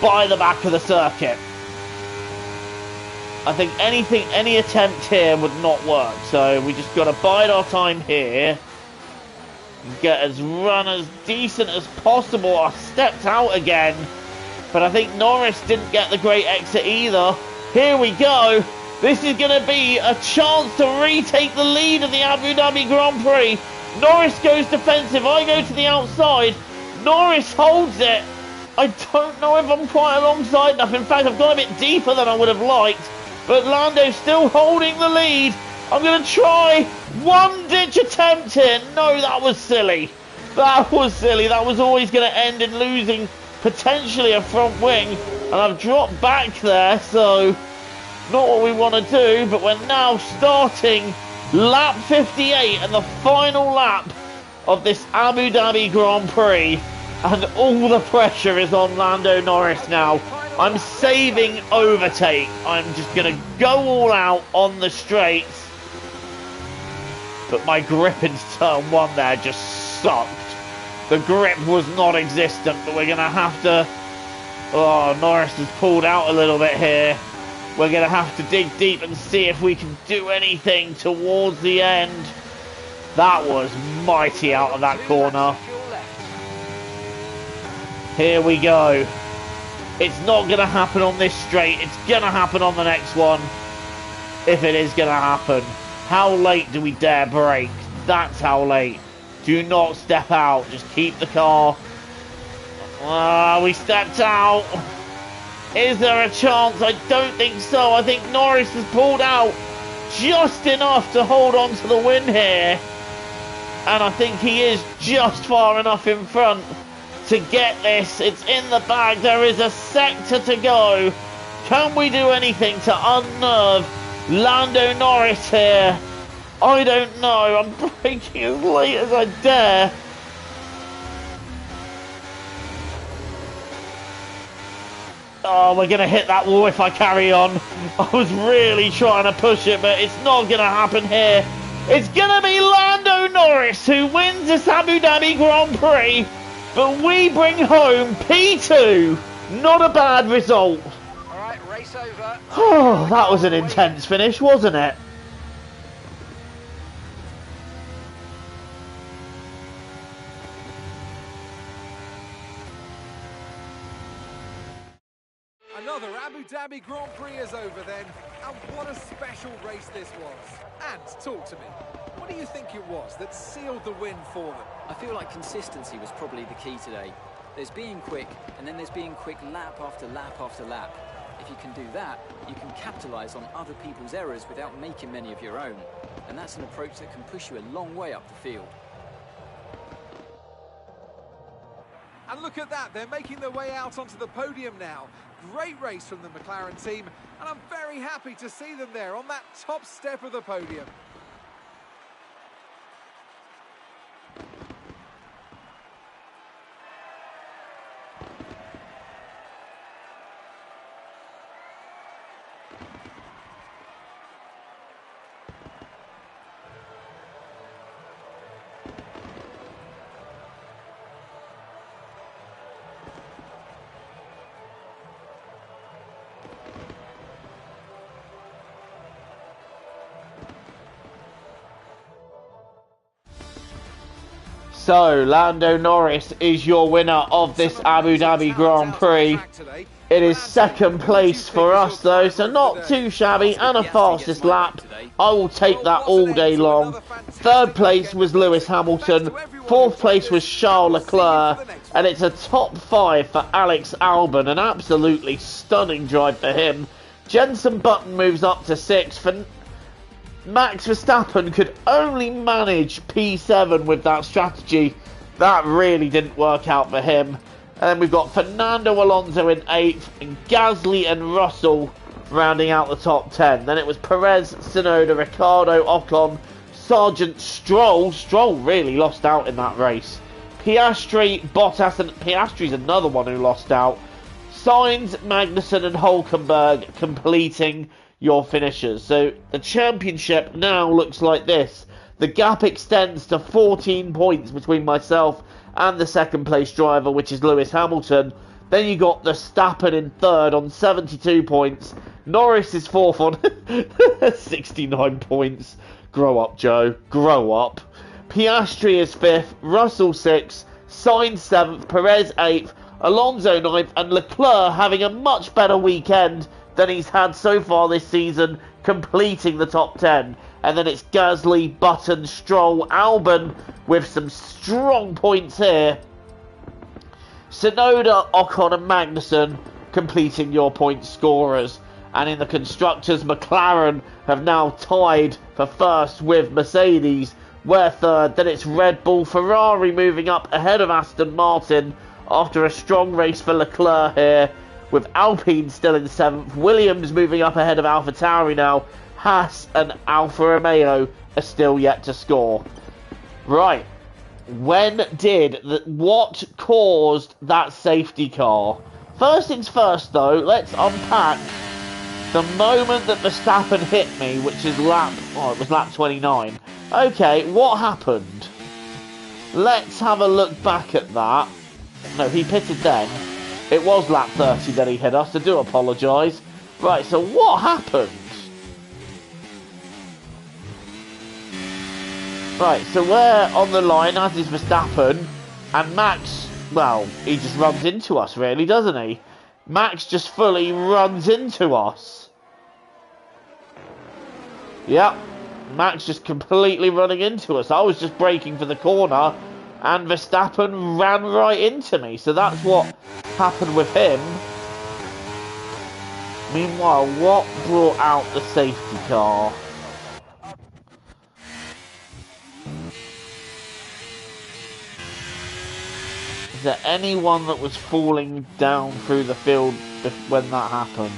by the back of the circuit. I think any attempt here would not work. So we just got to bide our time here. Get as run as decent as possible. I stepped out again. But I think Norris didn't get the great exit either. Here we go. This is going to be a chance to retake the lead of the Abu Dhabi Grand Prix. Norris goes defensive. I go to the outside. Norris holds it. I don't know if I'm quite alongside enough. In fact, I've gone a bit deeper than I would have liked. But Lando's still holding the lead. I'm going to try one ditch attempt here. No, that was silly. That was silly. That was always going to end in losing potentially a front wing. And I've dropped back there, so not what we want to do. But we're now starting lap 58 and the final lap of this Abu Dhabi Grand Prix. And all the pressure is on Lando Norris now. I'm saving overtake. I'm just going to go all out on the straights. But my grip in turn one there just sucked. The grip was non-existent, but we're going to have to... Oh, Norris has pulled out a little bit here. We're going to have to dig deep and see if we can do anything towards the end. That was mighty out of that corner. Here we go. It's not going to happen on this straight. It's going to happen on the next one. If it is going to happen. How late do we dare brake? That's how late. Do not step out. Just keep the car. We stepped out. Is there a chance? I don't think so. I think Norris has pulled out just enough to hold on to the win here. And I think he is just far enough in front to get this. It's in the bag. There is a sector to go. Can we do anything to unnerve Lando Norris here? I don't know. I'm braking as late as I dare. Oh, we're going to hit that wall if I carry on. I was really trying to push it, but it's not going to happen here. It's going to be Lando Norris who wins this Abu Dhabi Grand Prix. But we bring home P2. Not a bad result. All right, race over. Oh, that was an intense finish, wasn't it? Another Abu Dhabi Grand Prix is over then, and what a special race this was. And talk to me, what do you think it was that sealed the win for them? I feel like consistency was probably the key today. There's being quick, and then there's being quick lap after lap after lap. If you can do that, you can capitalise on other people's errors without making many of your own. And that's an approach that can push you a long way up the field. And look at that, they're making their way out onto the podium now. Great race from the McLaren team, and I'm very happy to see them there on that top step of the podium. So, Lando Norris is your winner of this Abu Dhabi Grand Prix. It is second place for us though, so not too shabby, and a fastest lap. I will take that all day long. Third place was Lewis Hamilton, fourth place was Charles Leclerc, and it's a top 5 for Alex Albon, an absolutely stunning drive for him. Jenson Button moves up to 6th. For Max Verstappen could only manage P7 with that strategy. That really didn't work out for him. And then we've got Fernando Alonso in 8th and Gasly and Russell rounding out the top 10. Then it was Perez, Tsunoda, Ricciardo, Ocon, Sargent, Stroll. Stroll really lost out in that race. Piastri, Bottas, and Piastri's another one who lost out. Sainz, Magnussen and Hülkenberg completing your finishers. So the championship now looks like this. The gap extends to 14 points between myself and the second place driver, which is Lewis Hamilton. Then you got Verstappen in third on 72 points. Norris is fourth on 69 points. Grow up, Joe. Grow up. Piastri is fifth. Russell sixth. Sainz seventh. Perez eighth. Alonso ninth. And Leclerc having a much better weekend than he's had so far this season, completing the top 10. And then it's Gasly, Button, Stroll, Albon with some strong points here. Tsunoda, Ocon and Magnussen completing your point scorers. And in the Constructors, McLaren have now tied for first with Mercedes. We're third. Then it's Red Bull, Ferrari moving up ahead of Aston Martin after a strong race for Leclerc here, with Alpine still in seventh. Williams moving up ahead of AlphaTauri now. Haas and Alfa Romeo are still yet to score. Right. What caused that safety car? First things first though, let's unpack the moment that Verstappen hit me, which is lap 29. Okay, what happened? Let's have a look back at that. No, he pitted then. It was lap 30 that he hit us. I do apologise. Right, so what happened? Right, so we're on the line, as is Verstappen, and Max, well, he just runs into us, really, doesn't he? Max just fully runs into us. Yep, Max just completely running into us. I was just braking for the corner, and Verstappen ran right into me. So that's what happened with him. Meanwhile, what brought out the safety car? Is there anyone that was falling down through the field when that happened?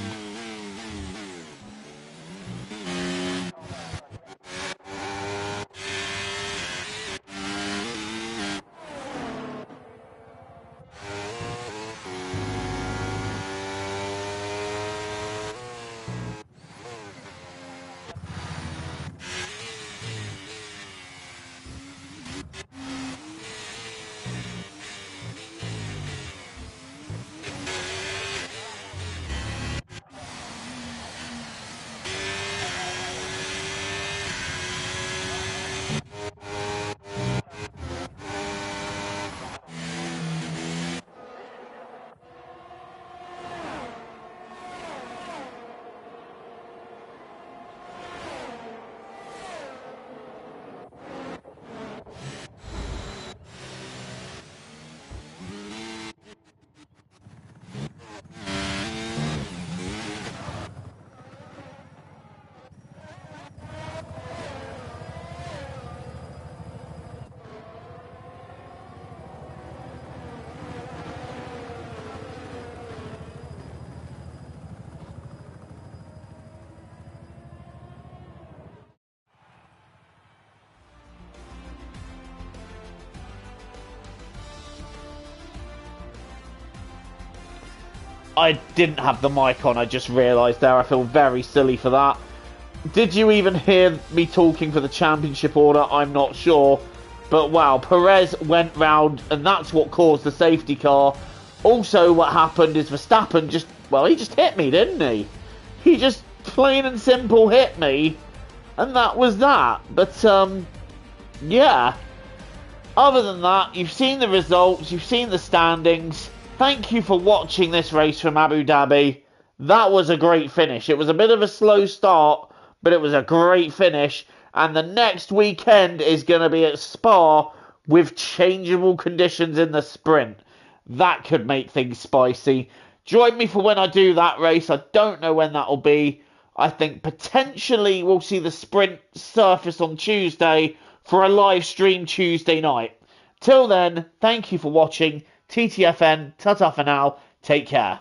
I didn't have the mic on, I just realised there. I feel very silly for that. Did you even hear me talking for the championship order? I'm not sure. But wow, Perez went round and that's what caused the safety car. Also what happened is Verstappen he just hit me, didn't he? He just plain and simple hit me. And that was that. But yeah. Other than that, you've seen the results, you've seen the standings. Thank you for watching this race from Abu Dhabi. That was a great finish. It was a bit of a slow start, but it was a great finish. And the next weekend is going to be at Spa with changeable conditions in the sprint. That could make things spicy. Join me for when I do that race. I don't know when that will be. I think potentially we'll see the sprint surface on Tuesday for a live stream Tuesday night. Till then, thank you for watching. TTFN, ta-ta for now. Take care.